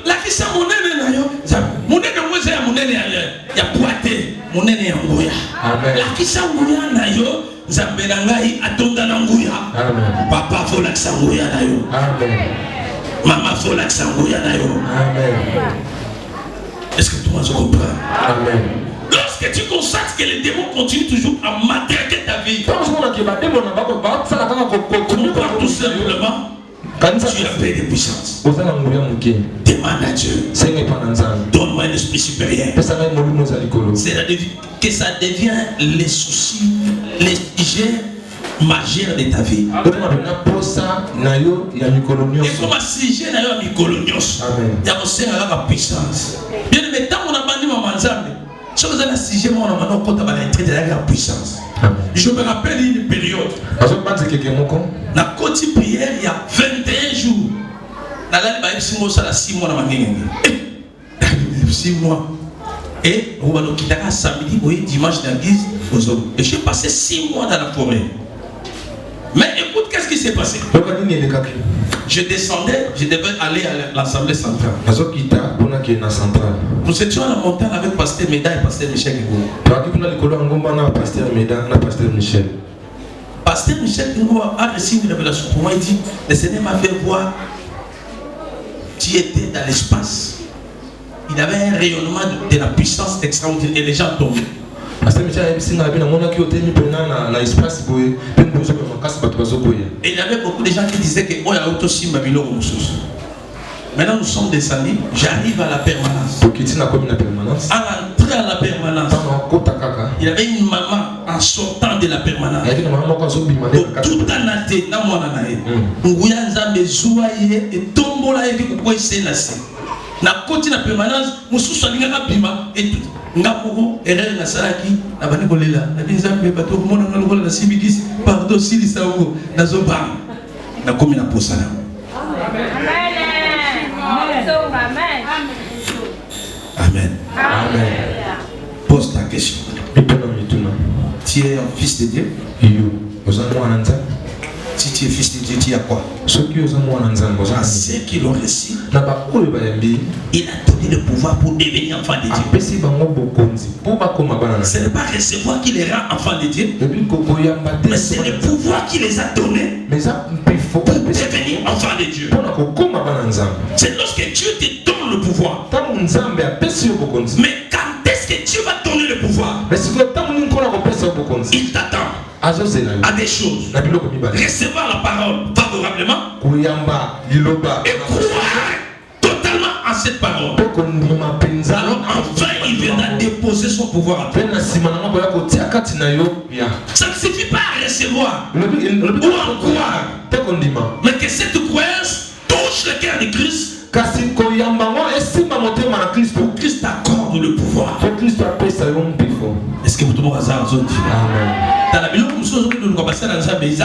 La question mon nez mon nez il y a poité mon nez ya ngoya la question ngoya na yo nzambela ngai atonda na ngoya papa faut la ngoya na yo maman faut la ngoya na yo est-ce que tout le monde comprend? Amen. Lorsque tu constates que les démons continuent toujours à matraquer ta vie, comprends tout simplement. Quand tu as pris des puissances, demande à Dieu. Donne-moi un esprit supérieur. C'est-à-dire que ça devient les soucis, les sujets majeure de ta vie. Et comme un sujet na yo mikolonios. Il y a aussi la puissance. Bien mais tant on a bandi maman Nzambe. Si vous avez un sujet moi on a maintenant compte à la puissance. Je me rappelle une période. La côte prière il y a 21 jours. Dans la 6 mois na mangengi. 6 mois. Et on va nous quitter samedi, dimanche dans l'église. Et j'ai passé 6 mois dans la forêt. Mais écoute, qu'est-ce qui s'est passé? Je descendais, je devais aller à l'Assemblée centrale. Nous étions à la montagne avec Pasteur Méda et Pasteur Michel Guigou. Pasteur Michel Guigou a reçu une révélation pour moi. Il dit, le Seigneur m'a fait voir, tu étais dans l'espace. Il avait un rayonnement de la puissance extraordinaire et les gens tombaient. Et il y avait beaucoup de gens qui disaient que oh, il y a aussi Babylone. Maintenant nous sommes descendus, j'arrive à la permanence. À l'entrée à la permanence, il y avait une maman en sortant de la permanence. Tout en athée, dans mon anaï. Et tombola et pourquoi il s'est lassé. Na côté de la permanence, nous sommes bima et tout. Ngapoko erreur na salaki na bani kolela na binzambe bato komona ngalokola na sibidis pardon sili sawo na zoba na komi na posana. Amen. Amen. Pose ta question. Tu es un fils de Dieu? Si tu es fils de Dieu, tu as quoi? À ceux qui l'ont reçu, il a donné le pouvoir pour devenir enfant de Dieu. Ce n'est pas recevoir qui les rend enfants de Dieu, mais c'est le pouvoir qui les a donnés pour devenir enfants de Dieu. C'est lorsque Dieu te donne le pouvoir. Mais quand est-ce que Dieu va donner le pouvoir? Il t'attend à des choses. Recevoir la parole favorablement et croire totalement en cette parole. Alors enfin il viendra déposer son pouvoir. Ça ne suffit pas à recevoir ou à croire, mais que cette croyance touche le cœur de Christ. Pour Christ accorde le pouvoir. Est-ce que vous trouvez ça en zone? Dans la Bible, nous sommes passer dans la maison,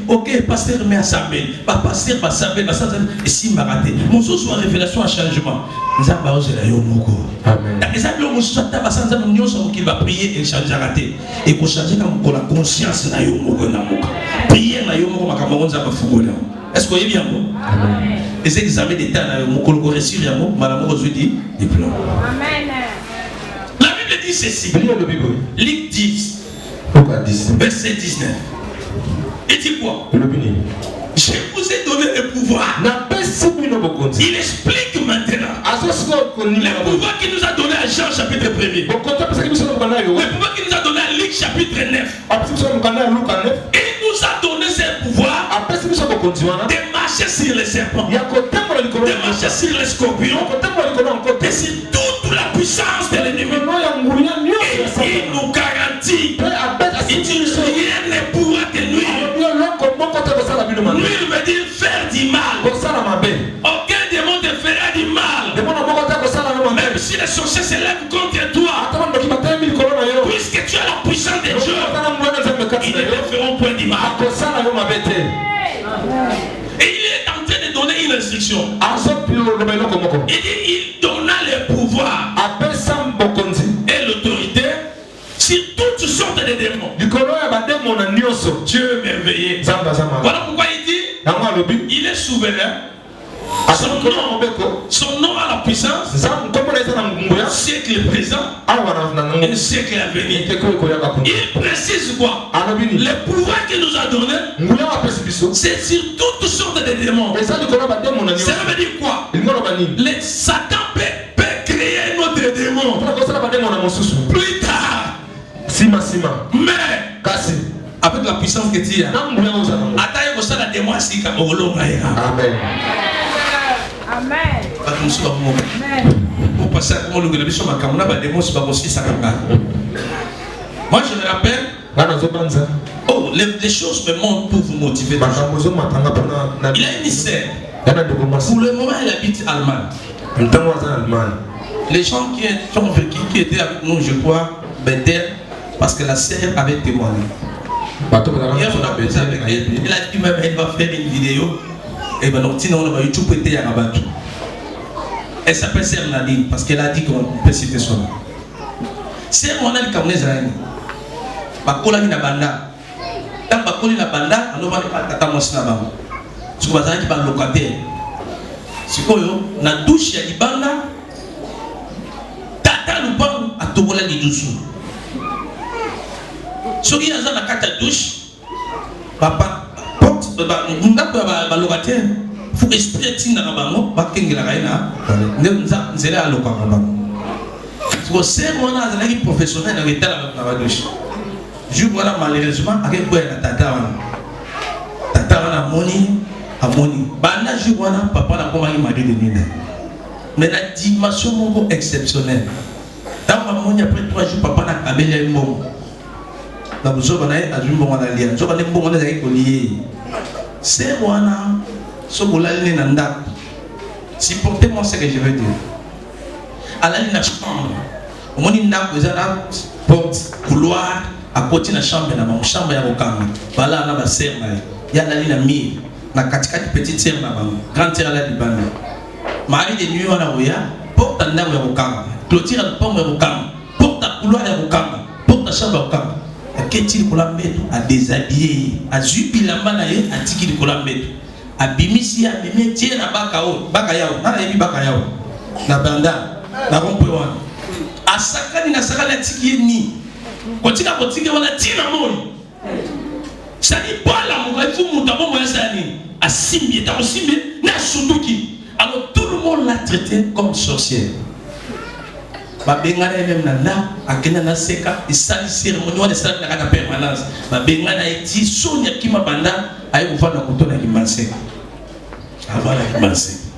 ok, pasteur, mais assemblée, pasteur, assemblée, et si m'a raté, mon sous en révélation à changement. Nous avons qui va prier et changer raté. Et pour changer comme la conscience, prier, est-ce que vous voyez bien? Les examens d'État, mon reçu, madame dit diplôme. La Bible dit ceci. Luc 10, verset 19. Il dit quoi? Je vous ai donné le pouvoir. Il explique maintenant le pouvoir qu'il nous a donné à Jean chapitre 1er. Le pouvoir qu'il nous a donné à Luc chapitre 9. Il nous a donné ce pouvoir de marcher sur les serpents, de marcher sur les scorpions et sur toute la puissance de l'ennemi. Et il nous garantit, il dit rien ne pourra te nuire. Nuire veut dire faire du mal. Aucun démon te fera du mal. Même si les sorciers se lèvent contre toi, puisque tu as la puissance de Dieu, ils ne te feront point du mal. Et il est en train de donner une instruction. Il dit il donna le pouvoir et l'autorité sur toutes sortes de démons. Dieu est merveilleux. Voilà pourquoi il dit il est souverain. Son nom a la puissance, siècle présent et siècle à venir. Il précise quoi? Le pouvoir qu'il nous a donné, c'est sur toutes sortes de démons. Ça veut dire quoi? Satan peut créer notre démon plus tard. Mais avec la puissance que tu as, attends la démon ainsi qu'à Amen. Amen. Pour passer à comment le gouvernement ma camona ba démon c'est pas possible ça kanga. Moi je me rappelle. Oh, les choses me montrent pour vous motiver. Il a une sœur. Pour le moment, elle habite en Allemagne. Les gens qui étaient avec nous, je crois, Bethel, parce que la sœur avait témoigné. Hier, on a posé avec elle. Elle a dit même elle va faire une vidéo. Et ben donc, sinon, on va YouTube péter à Rabat. Elle s'appelle Sœur Nadine parce qu'elle a dit qu'on peut citer son nom. Sœur, on a le Camerounais. Bakola ni na banda. Tant bakoli na banda, on va pas tata mosi na bango. Ce qu'on va dire qui va locataire. C'est quoi yo? Na douche ya libanda. Tata lupango atobola ni douche. Soki yaza na kata douche. Papa porte ba locataire. Faut esprit tinda na bango, ba kengela kaina. Nza nzela alokanga bango. C'est quoi c'est moi na zali professionnel na betala na ba douche. Je vois malheureusement avec quoi la tata wana moni amoni banda je vois papa na koma mari de nina mais la dimension moko exceptionnelle dans ma moni après 3 jours papa na kabela mbongo na buzo bana azumi mbongo na lia zo bana mbongo na zaki kolié c'est wana so bolali na ndako supportez-moi ce que je veux dire alali na chambre omoni ndako ezana porte couloir à côté de la chambre, la chambre ya bokanga bala na ba sœur na ya la na mi na katikati petite sœur na ba grande sœur la libanda mari de nuit wana oya porte na ya bokanga clôture le pont ya bokanga porte couloir ya bokanga porte chambre ya bokanga aketi ko la meto a déshabiller a jubila mana ye a tiki ko la meto a bimisi ya meme tie na baka yao na yebi baka yao na banda na rompo wana asakani na sakala tiki ni kotika wana tina moi sani bala mo ifu mutabo mo sani asimbi ta osimbi na sunduki alors tout le monde l'a traité comme sorcière babengana même nanda akena na seka isali cérémonie wana sala na permanence babengana eti sonia kima banda ayi kufana kutona kimanse avant la kimanse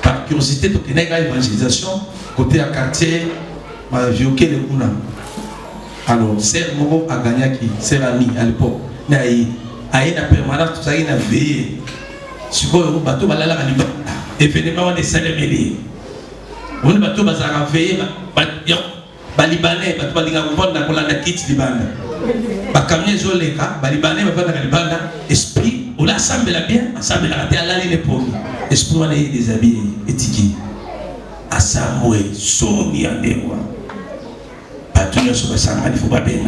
par curiosité to kenega évangélisation côté à quartier ma vioquer le kuna. Alors, c'est Mogo a gagné qui, c'est l'ami à l'époque. Naï, aïe na permanence, tout ça, il a veillé. Si vous avez un bateau, il a événement des célébrités. On a bateau, il a veillé, Libanais, bateau, il a vendu la kit Libanais. Bakamye Zoleka, Libanais, il va vendre la Libanais. Esprit, on l'assemble bien, ensemble la terre, là, il est pauvre. Esprit, on a des habits étiqués. Asamoué, Sonia, Newa. Il faut pas bien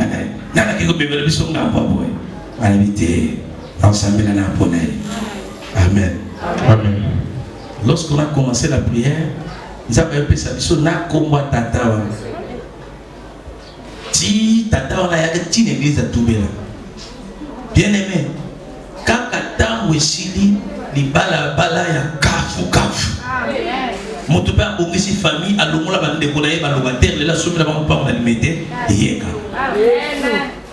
Amen. Amen. Lorsqu'on a commencé la prière, nous avons appelé ça tata. Si tata on a une église à tout bien aimé. Quand Wesili, les bala ya kafu. Mon père a aussi famille, à l'ombre la bande de Konaï, à l'obataire, les la somme la bande pas on a limité.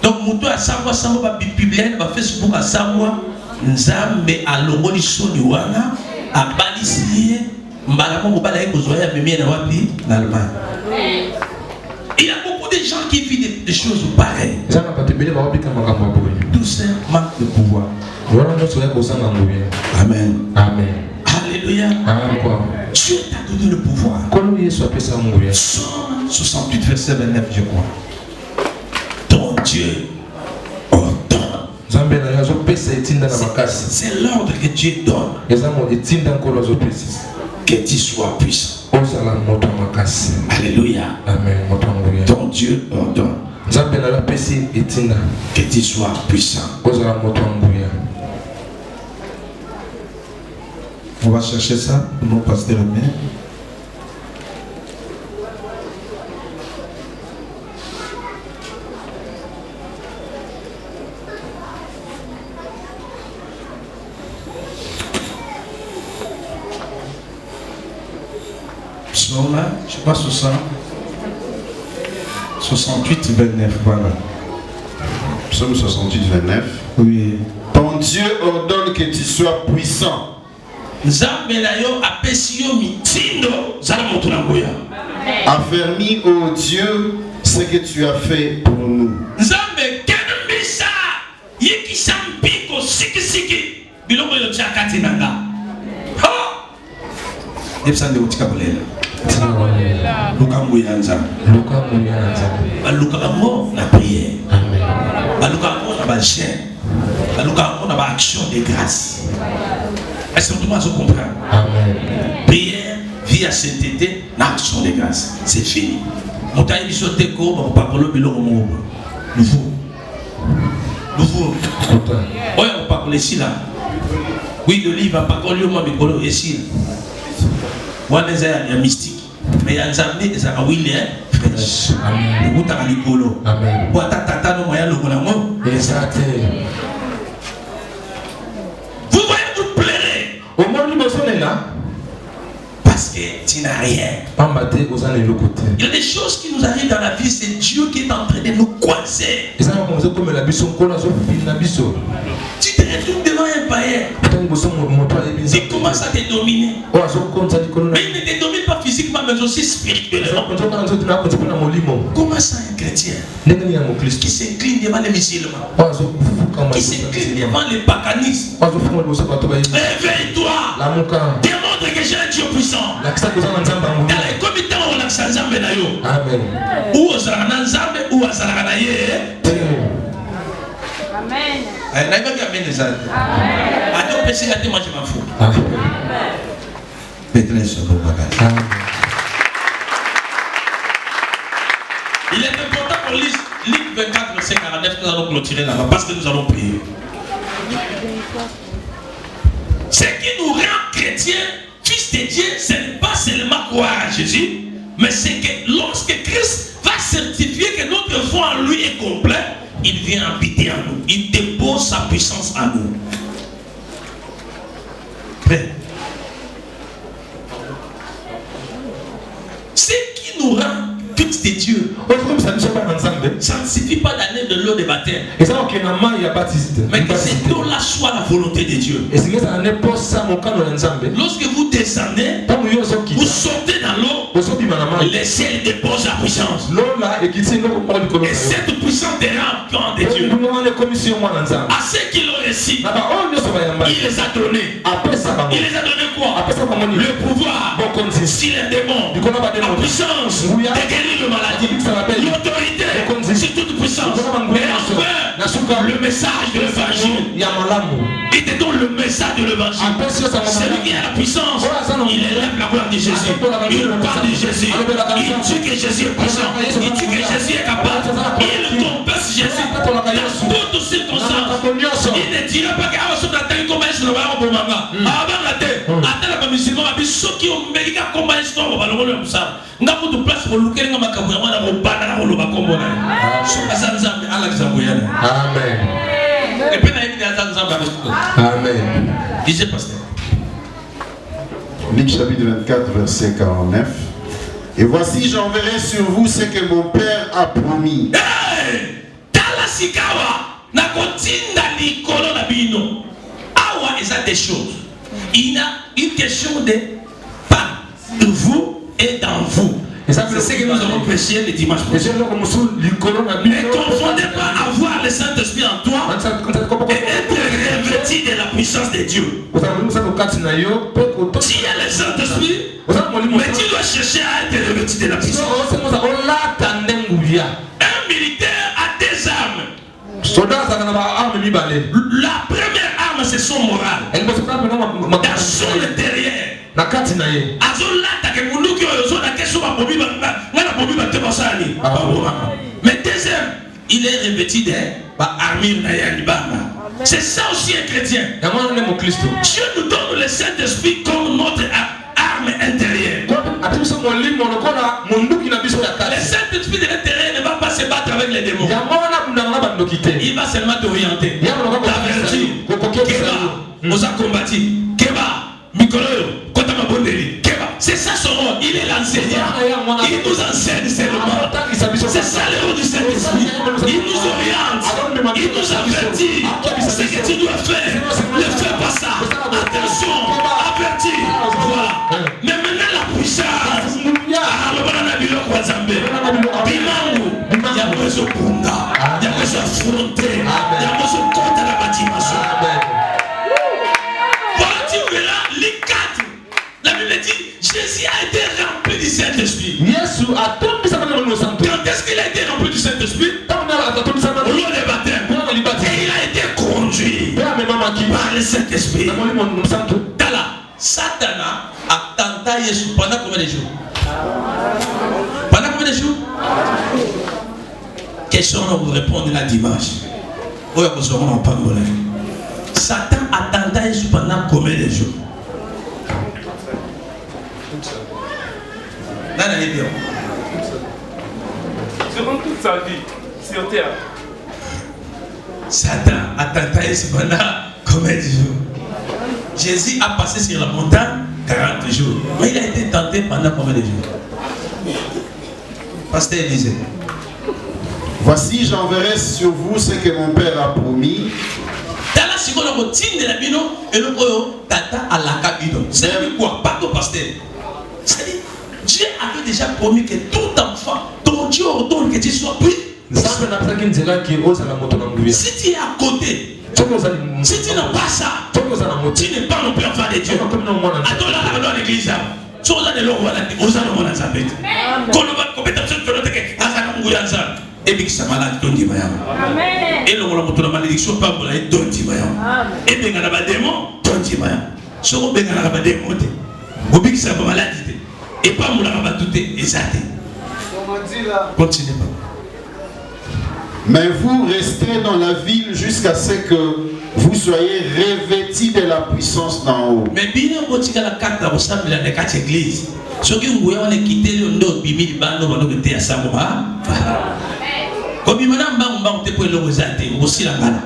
Donc, mon tour à savoir, ça va biblienne, va Facebook à savoir, Nzambe à l'ombre du Soniwana, à Balissier, Malamo Balaï, aux oreilles, à Mimien, à Wapi, en Allemagne. Il y a beaucoup de gens qui vivent des choses pareilles. Tout ça manque de pouvoir. Amen. Amen. Alléluia. Dieu t'a donné le pouvoir. Somme 68, verset 29, je crois. Ton Dieu ordonne. C'est l'ordre que Dieu donne. Que tu sois puissant. Alléluia. Amen. Ton Dieu ordonne. Que tu sois puissant. On va chercher ça pour nous passer le main. Psaume, je crois 68, 29, voilà. Psaume 68, 29. Oui. Ton Dieu ordonne que tu sois puissant. Affermis, ô Dieu, ce que tu as fait pour nous. Nzambe kenembisa yikisa mpiko sikisiki biloko yo chakati nanga. Ha! Ebsande utika bolela. Luka muyanza. Baluka bango na prière. Baluka bango na bachien. Baluka bango na ba action de grâce. Est-ce que tout le monde se comprend? Prière, vie à sainteté, action de grâce. C'est fini. Montagne bisoté ko ba pakolo biloko mo. Nouveau. Ouais, on parle ici là. Oui, le livre va pakolo mo bikolo ici. Wana ya mystique. Mais il y a des amis, des amis, fraîches. Le goût à l'icolo. Amen. Pour tata, nous voyons le gouvernement. Exact. Vous voyez, vous plairez. Au moins, nous sommes là. Parce que tu n'as rien. Il y a des choses qui nous arrivent dans la vie, c'est Dieu qui est en train de nous coincer. Tu te retrouves devant un païen. Il commence à te dominer. Mais il ne te domine pas physiquement, mais aussi spirituellement. Comment ça, un chrétien qui s'incline devant les musulmans, qui s'incline devant les paganismes? Réveille-toi. Démontre que j'ai un Dieu puissant. Dans les comités, on a Nzambe na yo. Amen. Ou aux Nzambe ou aux Nzambe. Amen. Amen. Il est important qu'on lise Luc 24, verset 49, nous allons clôturer là-bas parce que nous allons prier. Ce qui nous rend chrétiens, fils de Dieu, ce n'est pas seulement croire à Jésus, mais c'est que lorsque Christ va certifier que notre foi en lui est complète, il vient habiter en nous. Il dépose sa puissance en nous. Prêt? Ce qui nous rend fils de Dieu, ça ne suffit pas d'aller de l'eau de baptême. Mais que cette eau-là soit la volonté de Dieu. Lorsque vous descendez, vous sautez dans l'eau, le ciel dépose la puissance. Et cette puissance est en de Dieu. À ceux qui l'ont réussi, il les a donnés. Il les a donné quoi? Le pouvoir, si les démons, la puissance, de guérir le maladie, l'autorité, c'est toute puissance. Et enfin, le message de l'évangile. Il te donne le message de l'évangile. Celui qui a la puissance, il élève la gloire de Jésus. Il parle de Jésus. Il dit que Jésus est puissant. Il dit que Jésus est capable. Il confesse Jésus dans toutes circonstances. Il ne dira pas que comment est-ce que nous allons avant la tête. Attends la commission, ceux qui ont mérité comment est-ce qu'on va le faire. Nous avons de place pour le faire. Nous avons de place pour le Amen. Amen. Disait pasteur. Luc chapitre 24, verset 49. Et voici, j'enverrai sur vous ce que mon Père a promis. Des choses. Il y a une question de pas de vous et dans vous. Et ça, c'est ce que nous avons prêché le dimanche prochain. Ne confondez pas avoir le Saint-Esprit en toi et être revêtu de la puissance de Dieu. Tu as le Saint-Esprit, mais tu dois chercher à être revêtu de la puissance. Un militaire a des armes. La première arme, c'est son moral. Dans son intérieur. Mais deuxième, il est revêtu d'armure. C'est ça aussi un chrétien. Dieu nous donne le Saint-Esprit comme notre arme intérieure. Le Saint-Esprit de l'intérieur ne va pas se battre avec les démons. Il va seulement t'orienter. T'avertir. Keba, nous a combattu. Keba, Mikoloyo, Kotama Bondeli. Keba, c'est ça son rôle. Il est l'enseignant. Il nous enseigne seulement. C'est ça le rôle du Saint-Esprit. Il nous oriente. Il nous avertit. Ce que tu dois faire, ne fais pas ça. Attention, avertis. Voilà. Mais maintenant la puissance. Bimangu. Bible dit Jésus a été rempli du Saint-Esprit. Yesu atombisa mwana wa santo. Quand est-ce qu'il a été rempli du Saint-Esprit? Au lieu de baptême. Et il a été conduit par le Saint-Esprit. Tala, Satana a tenté Jésus pendant combien de jours? Pendant combien de jours? Question, on vous répondre la dimanche. Satan a tenté Jésus pendant combien de jours? Durant toute sa vie sur terre. Satan a tenté Jésus pendant combien de jours? Jésus a passé sur la montagne 40 jours. Mais il a été tenté pendant combien de jours? Pasteur disait. Voici, j'enverrai sur vous ce que mon Père a promis. C'est quoi? Pas de pasteur. C'est-à-dire, Dieu avait déjà promis que tout enfant dont Dieu ordonne que tu sois pris. Si tu es à côté, si tu n'as pas ça, tu n'es pas non plus enfant de Dieu. Attends là, l'église. Tu as des lois, tu as des lois. Et bien, ça malade, ton dit et le malédiction, pas pour la ton dit et bien, on a des démons, ton dit si on a des démons, on dit que ça va maladie. Et pas pour la tout exact. Continuez pas. Mais vous restez dans la ville jusqu'à ce que vous soyez revêtis de la puissance d'en haut. Mais bien, on dit que la carte a ressemblé à la carte église. Ce qui vous avez quitté le dos, bimi de bande, on va nous à ça. Comme il m'a dit, pour le resater, aussi la gala.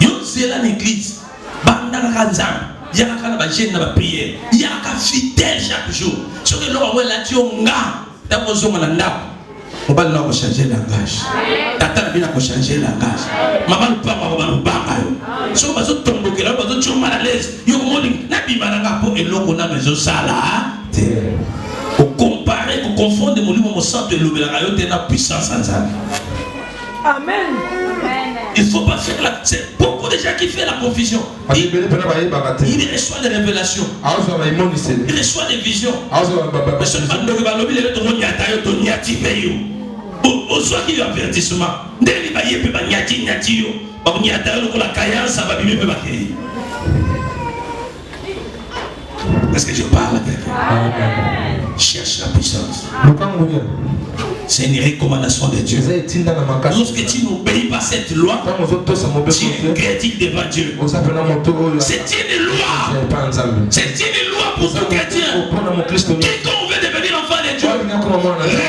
Yo, c'est là l'église. Banda la kanzam. Il y a un gêne dans la prière. Il y a un fidèle chaque jour. Ce que l'on voit là, tu as un besoin de on va nous changer le langage. Tata n'a pas changer le langage. Maman ne peut pas si on va se tomber, on va se mal à l'aise. Yo, on n'a pas pour et l'on a besoin de ça là. Pour comparer, pour confondre les monuments au centre de l'Oubéla, il y a une puissance en ça. Amen. Il ne faut pas faire la... C'est beaucoup de gens qui font la confusion. Il reçoit des révélations. Il reçoit des visions. Mais ce n'est pas le lobby, il est au soir qui avertissement. Dès qu'il va y avoir est-ce que je parle avec vous? Cherche la puissance. C'est une recommandation de Dieu. Lorsque tu n'obéis pas cette loi, tu es critique devant Dieu. C'est une loi. C'est une loi pour tout chrétien. Quiconque veut devenir enfant de Dieu,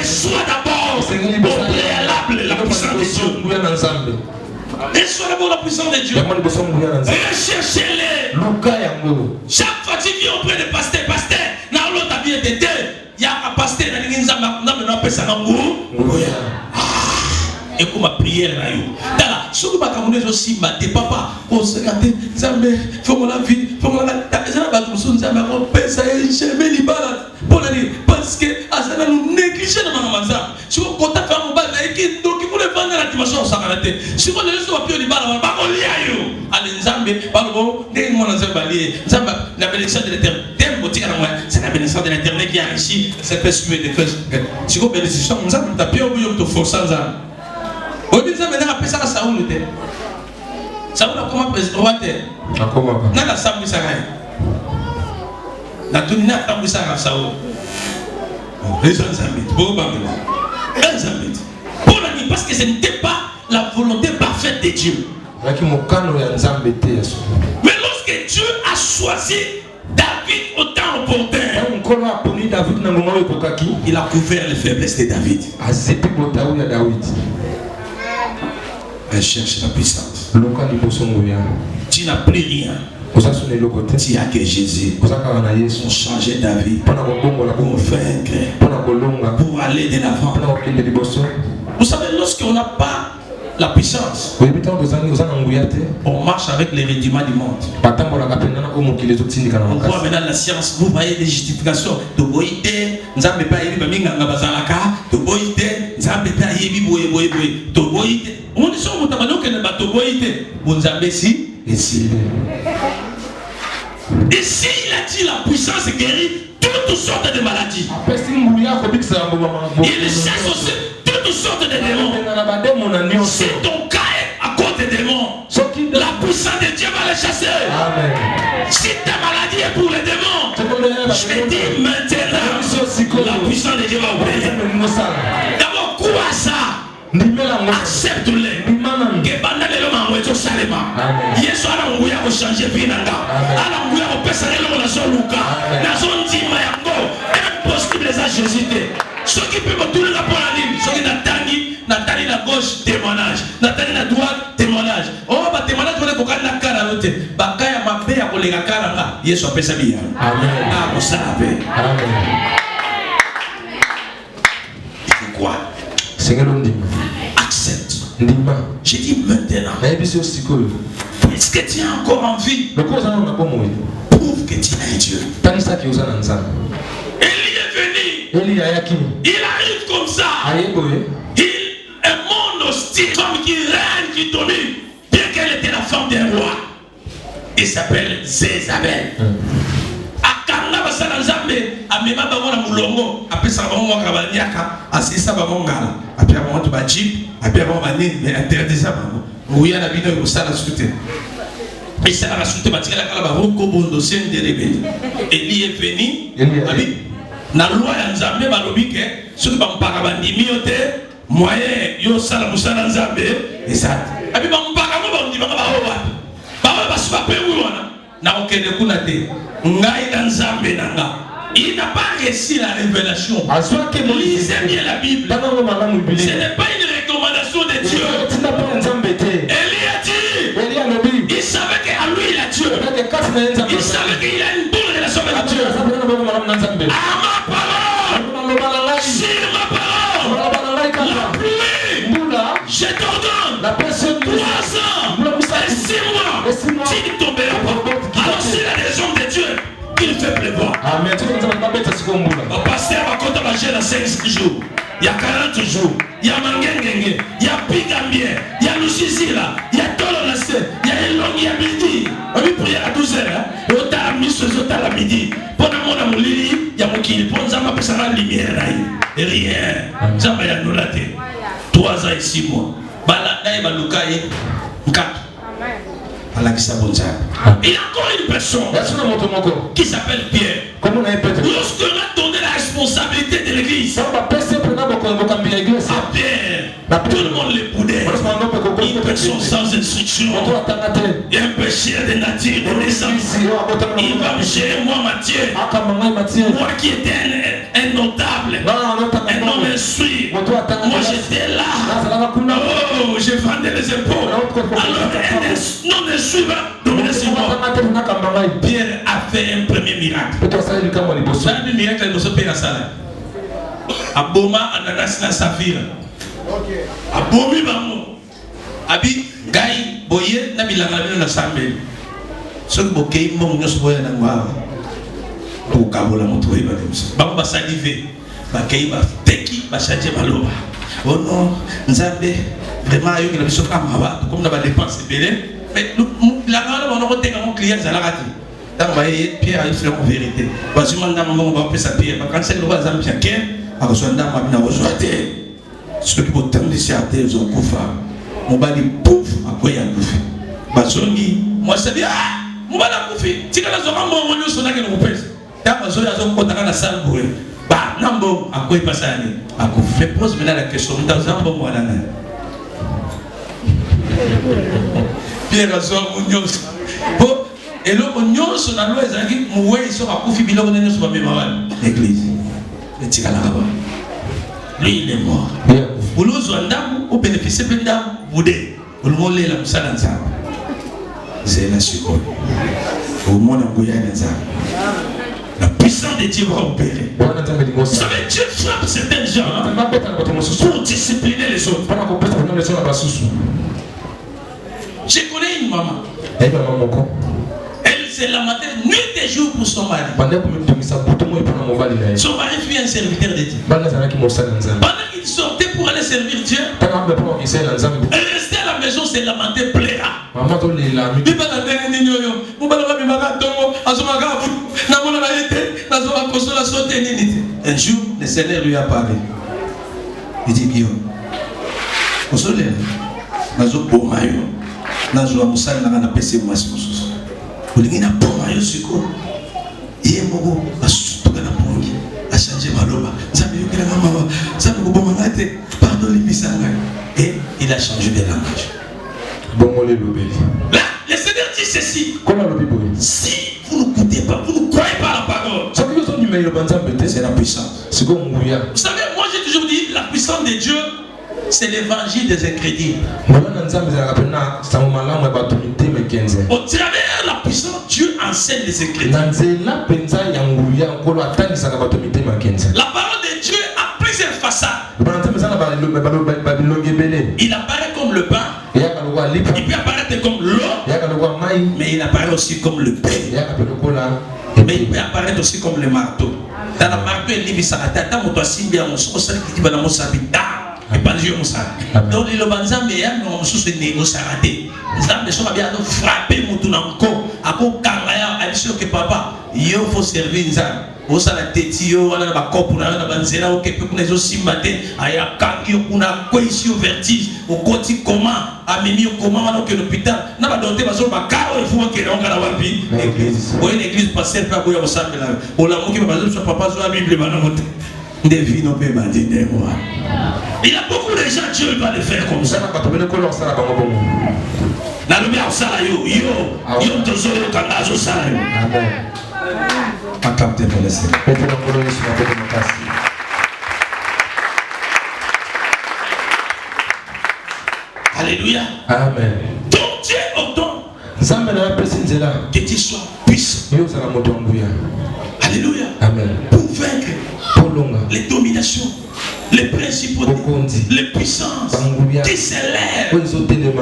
reçoit d'abord au préalable la puissance de Dieu. Reçois d'abord la puissance de Dieu. Recherchez-les. Chaque fois que tu viens auprès de pasteur, dans l'autre vie de Dieu, il y a un pasteur dans l'église, et comme ma prière là, si vous avez aussi maté papa, on se regarde, Zambé, faut la vie, faut la parce que ça nous négliger dans ma maison. Si vous contactez un mobile, donc il voulait vendre la dimension sans arrêter. Si vous laissez au pied du bal, on va pas lier. Allez, Zambé, pardon, dès-moi dans un balier, Zamba, la bénédiction de l'éternel, c'est la bénédiction de l'éternel qui a ici, c'est pas suivre des cloches. Si vous bénéficiez, nous avons tapé au bout de force sans âme. Vous dites, maintenant, après ça, ça où le thé? Ça où la comment président va terre? N'a la salle de Sarai. La tournée a fait ça à Sao. Les gens habitent. Pour la nuit, parce que ce n'était pas la volonté parfaite de Dieu. Mais lorsque Dieu a choisi David au temps opportun, il a couvert les faiblesses de David. Elle cherche la puissance. Tu n'as plus rien. Tu n'as que Jésus pour changer d'avis, pour vaincre, pour aller de l'avant. Vous savez, lorsqu'on n'a pas la puissance, on marche avec les rudiments du monde. On voit maintenant la science, vous voyez les justifications. On dit sur mon tabac que ne va pas ici, ici, il a dit la puissance guérit toutes sortes de maladies. Il chasse aussi toutes sortes de démons. Si ton cas est à cause des démons, la puissance de Dieu va les chasser. Amen. Si ta maladie est pour les démons, je te dis maintenant, la puissance de Dieu va opérer. D'abord, crois ça. Accepte-le. Que banda lelo mangweto salema. Yesu ana nguya ko changer vie nanga. Ana nguya ko pesa lelo na so luka. Na so ndima yango. Impossible za Jésus te. Ce qui peut me tourner la pour la ligne, ce qui n'attendit la gauche, témoignage, n'attendit la droite, témoignage. Oh, bah témoignage, on est pour la caralote. Bah, quand il y a ma paix, pour les caranga, Yesu a fait sa vie. Amen. Ah, vous savez. Amen. C'est quoi? Seigneur, on dit. Accepte. J'ai dit maintenant. Puisque tu es encore en vie, prouve que tu es Dieu. Il arrive comme ça. Il est mon hostile, comme qui règne, qui domine. Bien qu'elle était la femme d'un roi. Il s'appelle Zézabel. Akanga basala nzambe amema bango na mulongo apesa bango kabanyaka asisa bango ngala apia bango to ba jeep apia bango bani mais interdisa bango uya na bino yosala sute et ça la sute batikala kala ba roko bondo sen de rebeli Eli est venu abi na loi ya nzambe balobi ke soki bampaka bandimi yo te moyen yo sala musala nzambe ezat abi bampaka mo bandimi ba wapi ba basuba pe wana na okende kuna te ngai na nzambe nanga. Il n'a pas réussi la révélation. Lisez bien la Bible. Ce n'est pas une recommandation de Dieu. Élie a dit, il savait qu'à lui il a Dieu. Il savait qu'il a une bonne relation avec Dieu. À ma parole, sur ma parole, la pluie, je t'ordonne 3 ans et 6 mois, tu ne tomberas pas. Alors s'il a des hommes de Dieu, il fait pleuvoir. Amen. Le pasteur va compter la jeune à 5 jours. Il y a 40 jours. Il y a Mangengenge. Il y a Pigambien. Il y a Lucizila. Il y a Tolonase. Il y a Elong. Il y a midi. On va prier à 12h. Et on t'a mis ce jour à midi. Pendant mon amour, il y a mon qui prend ça, ma ça la lumière. Et rien. Ça va y annuler. 3 ans et 6 mois. Baladaï Baloukaï. 4. Il y a encore une personne qui s'appelle Pierre. Lorsqu'on a donné la responsabilité de l'église à Pierre, tout le monde le boudait. Une personne sans instruction, il y a un pécheur de nature, de naissance. Il va me gérer moi, Matthieu. Moi qui étais un notable, un homme instruit. Moi j'étais là. Oh, je vendais les épaules. Alors un non suivant, Pierre a fait un premier miracle. Le miracle est de Pierre Sala. Aboma ananas na safira. Abomi bango. Abi gai boye na bilanga na sambe. So bokei mo nyos boye na ngwa. Pour kabola moto e ba demsa. Ba ba saliver. Ba kei ba teki ba changer baloba. Oh non, nzambe vraiment yo ki na biso kama ba comme na ba dépense belé. Mais la grande on a mon client ça l'a raté. Donc Pierre il fait en vérité. Parce que maintenant on va faire ça Pierre. Quand c'est le roi Zambien qui a reçu un dame à rejoindre. Ce qui peut tendre ici à terre au koufa. Mon bali pouf à quoi il y a koufi. Basoni moi c'est bien. Mon bali koufi. Si quand on a mon on sonne que nous pèse. Quand on a son contact dans la salle pour bah nambo à quoi il passe à koufi. Pose maintenant la question dans un bon mois d'année. Pierre a zone nyonso. Bon, et le nyonso na loi ezaki muwe so akufi biloko nyonso ba memawal l'église. Le tikala kaba. Lui il est mort. Uluzo ndamu au bénéficier benda boudé. Ulngole la musala nzamba. Zela siko. Au monde ngoya nzamba. La puissance de Dieu va opérer. Vous savez, Dieu frappe certains gens pour discipliner les autres. Je connais une maman. Elle s'est lamentée nuit et jour pour son mari. Son mari fut un serviteur de Dieu. Pendant qu'il sortait pour aller servir Dieu, elle restait à la maison, se lamentait, pléra. Un jour, le Seigneur lui a parlé. Il dit, Guillaume, au soleil, nazo pomayo, nazo amusali na kana pese mwasi mususu. Ulingi na pomayo siko. Iye mogo asutuka na pongi, a changé maloba. Nzambe yokela mama, nzambe ko bomanga te, pardon limisanga. Et il a changé de langage. Là, le Seigneur dit ceci. Si vous ne goûtez pas, vous ne croyez pas à la parole, c'est la puissance. Vous savez, moi j'ai toujours dit, la puissance de Dieu, c'est l'évangile des incrédules. Au travers la puissance, Dieu enseigne les incrédules. La parole de Dieu a plusieurs façades. Il apparaît comme le pain. Il peut apparaître comme l'eau, mais il apparaît aussi comme le pain. Mais il peut apparaître aussi comme le marteau. Dans la marteau, il dit ça. Donc les lobanzambe ya no mususu négocie raté. Nzambe so bien frapper mutu na nko. Ako kanga ya abiso que papa, yo faut servir nzambe. Osa la tête yo wana ba kopu na banzela o kepe kuna zo simbate aya kangi yo kuna kwesi yo vertige o koti comment amemi yo comment wana ke l'hôpital na ba doté ba zo ba karo il faut que on kana wapi église. O une église passer pas boya osambela. O la moki ba zo papa zo la Bible bana mote. Des non peut bandiner moi. Il y a beaucoup de gens, Dieu va le faire comme ça. La lumière au salario, yo tozo yo kangazo salario. Amen. Acclamez pour le Seigneur. Alléluia. Amen. Donc Dieu autant que tu sois puissant. Alléluia. Amen. Pour vaincre les dominations, les principautés, les puissances qui s'élèvent,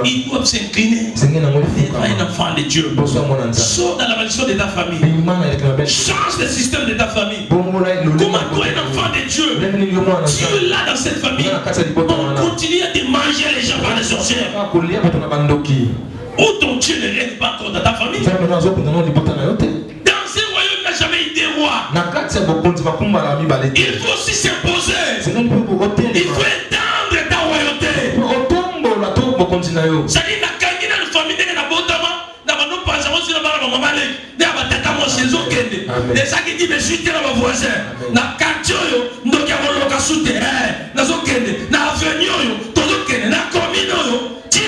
ils doivent s'incliner devant un enfant de Dieu. Sors dans la malédiction de ta famille. Change le système de ta famille. Comment toi, un enfant de Dieu, tu es là dans cette famille, on continue à te manger les gens par les sorcières. Où ton Dieu ne règne pas encore dans ta famille. Dans ce royaume, il n'a jamais été roi. Il faut aussi s'imposer. Il faut étendre ta royauté. C'est-à-dire, la famille de la Botama, dans ma pas aussi la maman dans ma tête à mon saison kende. Les gens qui disent, mais je suis dans ma voisin. Na quartier, nous qui avons le cas sous terrain. Na zokende, na avenue, todo kende, na commune.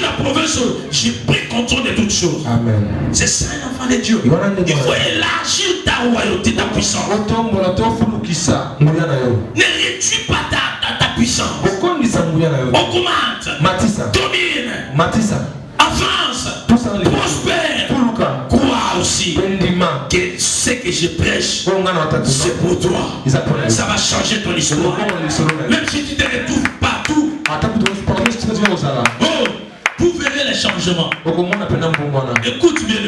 La province, j'ai pris contrôle de toutes choses. Amen. C'est ça un enfant de Dieu. Il faut élargir ta royauté, ta puissance. Ne réduis pas ta puissance. Augmente. Domine. Avance. Prospère. Crois aussi que ce que je prêche, c'est pour toi. Ça va changer ton histoire. Même si tu te retrouves partout. Vous verrez les changements. Écoute bien.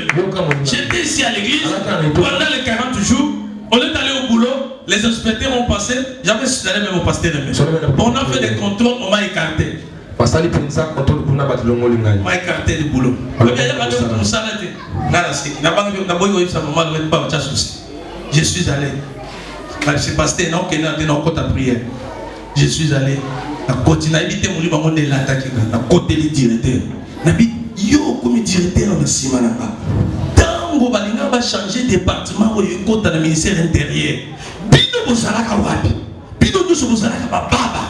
J'étais ici à l'église pendant les 40 jours. On est allé au boulot. Les inspecteurs ont passé. J'avais allé même au pasteur de maison. On a fait des contrôles. On m'a écarté. On m'a écarté du boulot. Je suis allé. C'est pasteur. Non, qui est dans la prière. Je suis allé. Na continue éviter mon livre de l'attaque na côté du directeur na bi yo comme directeur na sima na ba tango balinga ba changer département au côté na ministère intérieur bino bozala ka wapi bino tous bozala ka baba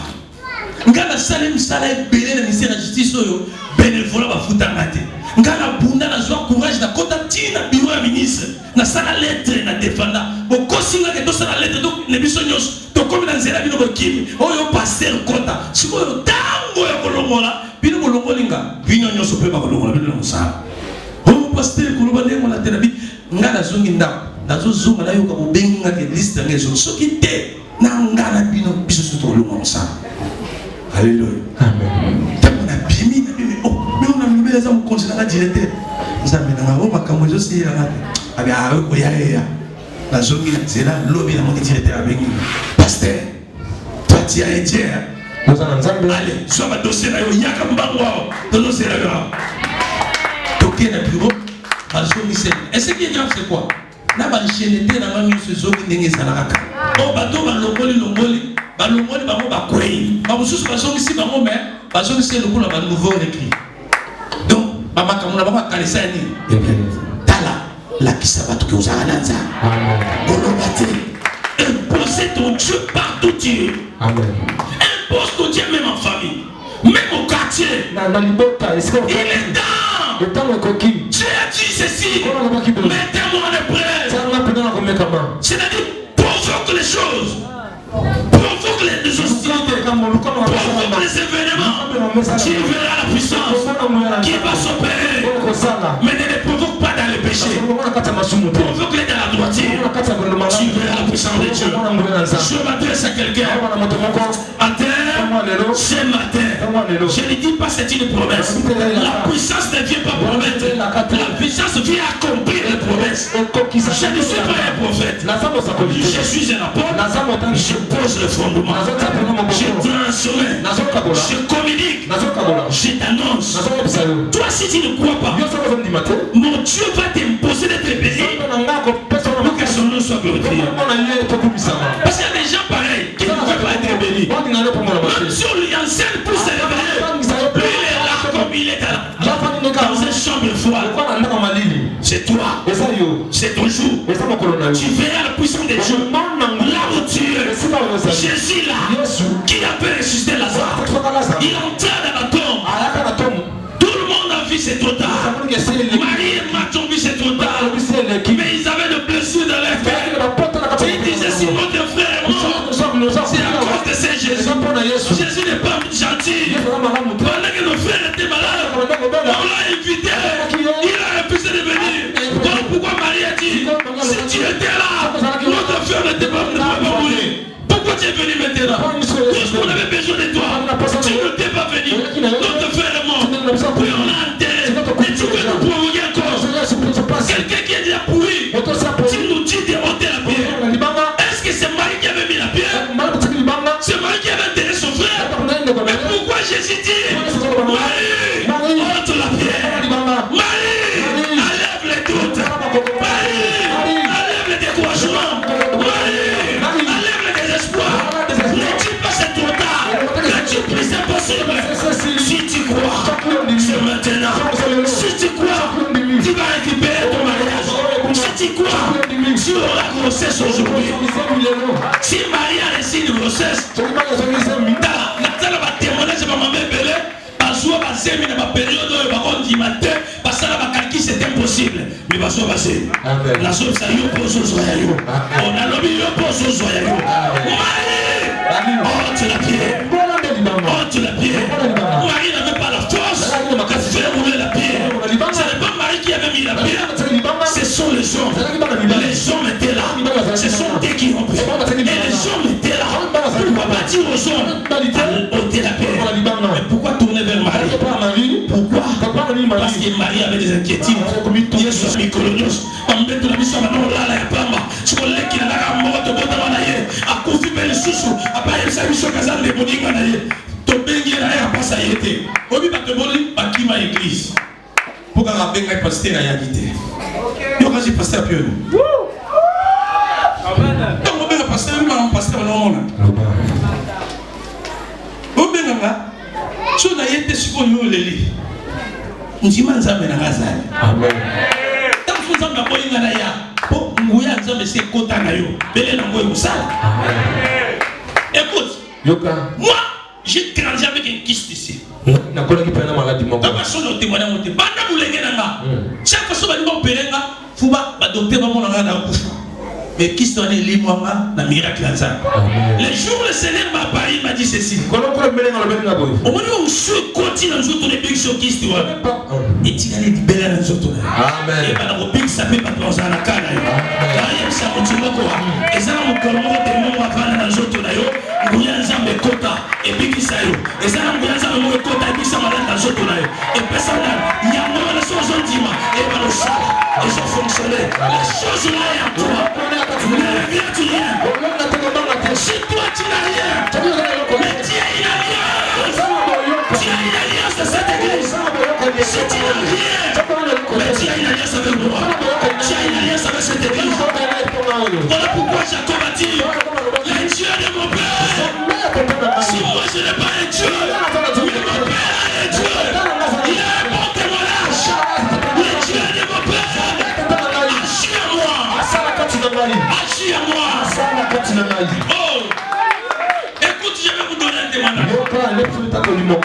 ngana salem salem belé na ministère de la justice oyo bénévolat ba futanga te ngana bunda na joie courage na kota tina bureau ya ministre na sala lettre na défenda bokosinga ke to sala lettre donc ne biso nyos to comme na nzela bino bokimi oyo pasteur kota sikoyo tango ya kolongola bino bolongolinga bino nyoso pe ba kolongola bino musala o pasteur koloba ndengo na terabi ngana zungi ndako nazo zunga na yo ka bobenga ke liste ngezo soki te na ngana bino biso to kolongola musala. Alléluia. Amen. Tamona bimi na bimi oh mais on a mis les hommes conseiller la directeur. Nzambe na ngabo makambo aussi ya abi a ko ya la zone c'est là lobby na mon directeur avec pasteur. Toi tu as été allez, soit ma dossier là yo yaka mbango. Dossier là. Toké na bureau. Ma zone c'est. Et ce qui est grave c'est quoi? Na ba chaîne na ma mise zone ndenge salaka. Oh, bateau, longoli, bango, bakwei. Bamosusu, bazongisi, bango, mais, bazongisi, le coup, là, nouveau écrit. Donc, bamakamuna, bama, kalesani. Tala, la kisabatu, qui osera nanza. Golobate. Impose ton Dieu partout tu es. Impose ton Dieu même en famille. Même au quartier. Il est temps. Dieu a dit ceci. Mettez-moi en épreuve. C'est-à-dire, provoque les choses. Provoque les hostilités. Provoque les événements. Tu verras la puissance qui va s'opérer. Mais ne les provoque pas dans le péché. Provoque-les dans la droiture. Tu verras la puissance de Dieu. Je m'adresse à quelqu'un. Ce matin, je ne dis pas c'est une promesse. La puissance ne vient pas promettre. La puissance vient accomplir les promesses. Je ne suis pas un prophète. Je suis un apôtre. Je pose le fondement. Je transmets. Je communique. Je t'annonce. Toi, si tu ne crois pas, mon Dieu va t'imposer d'être béni pour que son nom soit glorifié. Parce qu'il y a des gens pareils qui ne peuvent pas être bénis. Même si on lui enseigne pour se réveiller, lui il est là comme il est dans une chambre froide. C'est toi. C'est ton jour. Tu verras la puissance de Dieu. Là où tu es, Jésus là, qui a pu ressusciter Lazare, il entra dans la tombe. Tout le monde a vu, c'est trop tard. Marie et Marthe ont vu, c'est trop tard. Mais ils avaient le blessure dans leur cœur. Ils disaient, si notre frère est mort, c'est à cause de ces Jésus. Jésus n'est pas gentil. Pendant que nos frères étaient malades, on l'a invité. Il a refusé de venir. Donc pourquoi Marie a dit, si tu étais là, notre frère n'était pas mourir. Pourquoi tu es venu maintenant? Puisqu'on avait besoin de toi. Tu ne t'es pas venu. Notre frère est mort. Puis on l'a enterré. Et tu veux nous provoquer encore. Quelqu'un qui est déjà pourri. Tu nous dis de ôter la pierre. Est-ce que c'est Marie qui avait mis la pierre? C'est Marie qui avait enterré son frère. Mais pourquoi Jésus dit, Marie, ôte la pierre. Marie, enlève les doutes. Marie, enlève les découragements. Marie, enlève les désespoirs. Ne dis pas c'est trop tard. Ne dis plus c'est possible. Si tu crois, c'est maintenant. Si tu crois, tu vas récupérer ton mariage. Si tu crois, tu auras grossesse aujourd'hui. Si Marie a reçu une grossesse, Nathalie va témoigner, je vais m'embêter. Parce que dans ma période où on dit matin, parce que la calcul c'est impossible. Mais parce que la chose ça y est pour ce soir. On a l'obligé pour ce soir. Marie, ôte la pierre. Ôte la pierre. Marie n'avait pas la force de faire rouler la pierre. Ce n'est pas Marie qui avait mis la pierre. Ce sont les hommes. Les hommes étaient là. Ce sont eux qui ont pris. Et les hommes étaient là. Pourquoi pas dire aux hommes ôter la pierre? Mais pourquoi tourner vers Marie? Pourquoi? Parce que Marie avait des inquiétudes. Yesu mikolonos. Pambeto na biso bana olala ya pamba. Sikoleki na kaka moto botama na ye. Akufi pe lisusu. Apaye sa biso kazande boninga na ye. Tobengi na ye apasa ye te. Obi bato boli bakima église. Pourquoi la benga pasteur na yagite? Yo kasi pasteur pio. Donc on benga pasteur ma pasteur na mona. On benga nga. So na yete siko yo leli. Njima nzambe na ngazali. Amen. Tant que nzambe akolinga na ya, po nguya nzambe se kota na yo. Bele na ngoy musala. Amen. Écoute, Yoka. Moi, j'ai grandi avec un kyste ici. Na kola ki pena maladie moko. Ba so no témoigner monte. Banda mulenge na nga. Chaque fois so ba ngo perenga, fuba ba docteur ba mona na kufa. Mais kyste on est libre na miracle nzambe. Les jours le Seigneur m'a parlé, il m'a dit ceci. Au moment où je continue à jouer les big sur kyste et tu as les belles à nous autres. Amen. Et par le big ça peut pas penser à la canne. Car ça continue quoi. Et ça on commence des mots avant dans les autres d'ailleurs. Nous y a ensemble kota et big ça yo. Et ça on y a ensemble kota et big ça malade dans les autres d'ailleurs. Et personne il y a moi les choses on dit et par le ça et ça fonctionne. Les choses là il y a toi. Mais rien tu rien. Si toi tu n'as rien, mais tu as une alliance. Tu as une alliance de cette église. Si tu n'as rien, mais tu as une alliance avec moi. Tu as une alliance avec cette église. Voilà pourquoi Jacob a dit,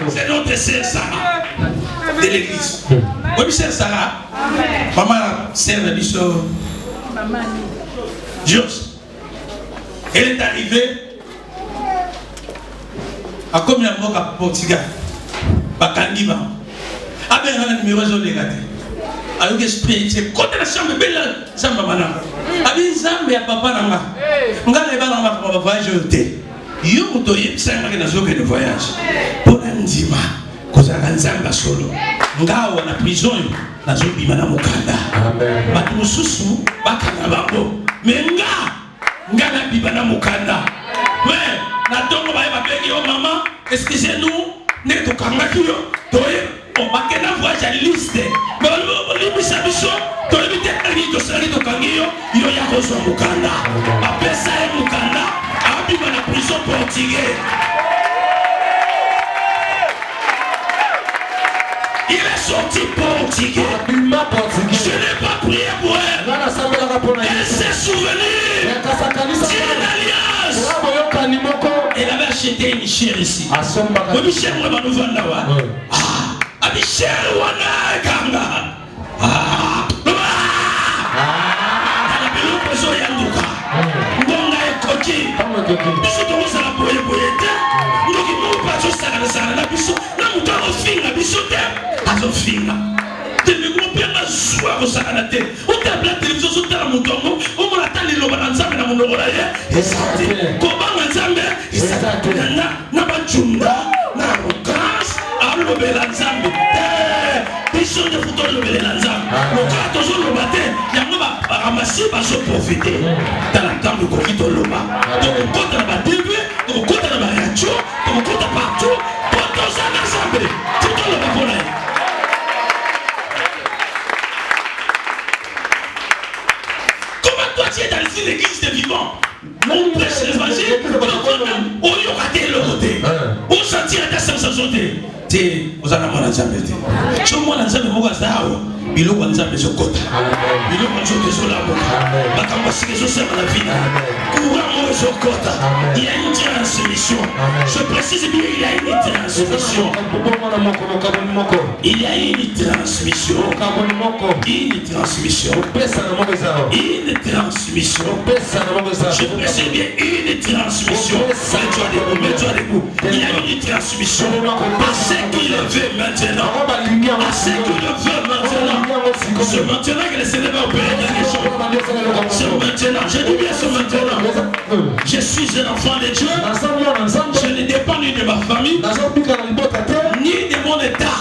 C'est notre sœur Sarah de l'église. Oui, sœur Sarah. Maman, sœur de Bissot. Dios. Elle est arrivée à combien de mois à Portugal. Bakandiba. Avec un numéro de l'égalité. Avec l'esprit, c'est côté la chambre belle, chambre maman. Avec Zambe à papa Nanga. On a les balles pour le voyage au thé. Yo, on doit y aller dans un voyage. Pour l'andima, cause à Nzamba solo. On a la prison, dans un bimana mukanda. Batu susu, bakana babo. Mais nga na bimana mukanda. Ouais, na tongo ba eba begi yo maman, excusez-nous, ne to kanga kiyo, toye. On va que la voix à liste. Mais on lui dit ça, tu as évité de salir de Kangio, il y a besoin de Mukanda. Après ça, Mukanda a vu la prison portugaise. Il est sorti portugais. Je n'ai pas prié pour elle. Elle s'est souvenue d'une alliance. Elle avait acheté une chair ici. Oui, Michel, moi, je vais nous vendre. Michel wana kanga la peso yanduka ngonga ekoki biso tokosa la boye boye te ndoki mo pa zo sala na biso na muto azofinga biso te azofinga tele mo pena zwa ko sala na te o tabla television so tala mutongo o mo la tali lo bana nzambe na monoko la ye esati ko banga nzambe esati na bachunda na rokas alo bela nzambe biso de futo lo bela nzambe lo ka tozo lo bate yango ba ramasi ba so profiter dans la table ko kito lo ba donc kota na ba TV donc kota na ba radio donc kota partout pour tozo na nzambe futo lo ba pona. Comment toi tu es dans l'église des vivants? On prêche l'évangile, on y aura des côté. On sentira ta sensation de. Vous en avez mon ensemble. Je moi l'ensemble, moi, ça a eu. Il a ensemble de côté. Il a ensemble de la la capacité de faire la vie. Courant sur côté. Il y a une transmission. Je précise bien, il y a une transmission. Il y a une transmission. Une transmission. Une transmission. Je précise bien une transmission. Mets-toi debout. Il y a une transmission. À ce qu'il veut maintenant. À ce qu'il veut maintenant. C'est maintenant que le Seigneur va opérer quelque chose. C'est maintenant. Je dis bien c'est maintenant. Je suis un enfant de Dieu. Je ne dépends ni de ma famille, ni de mon état.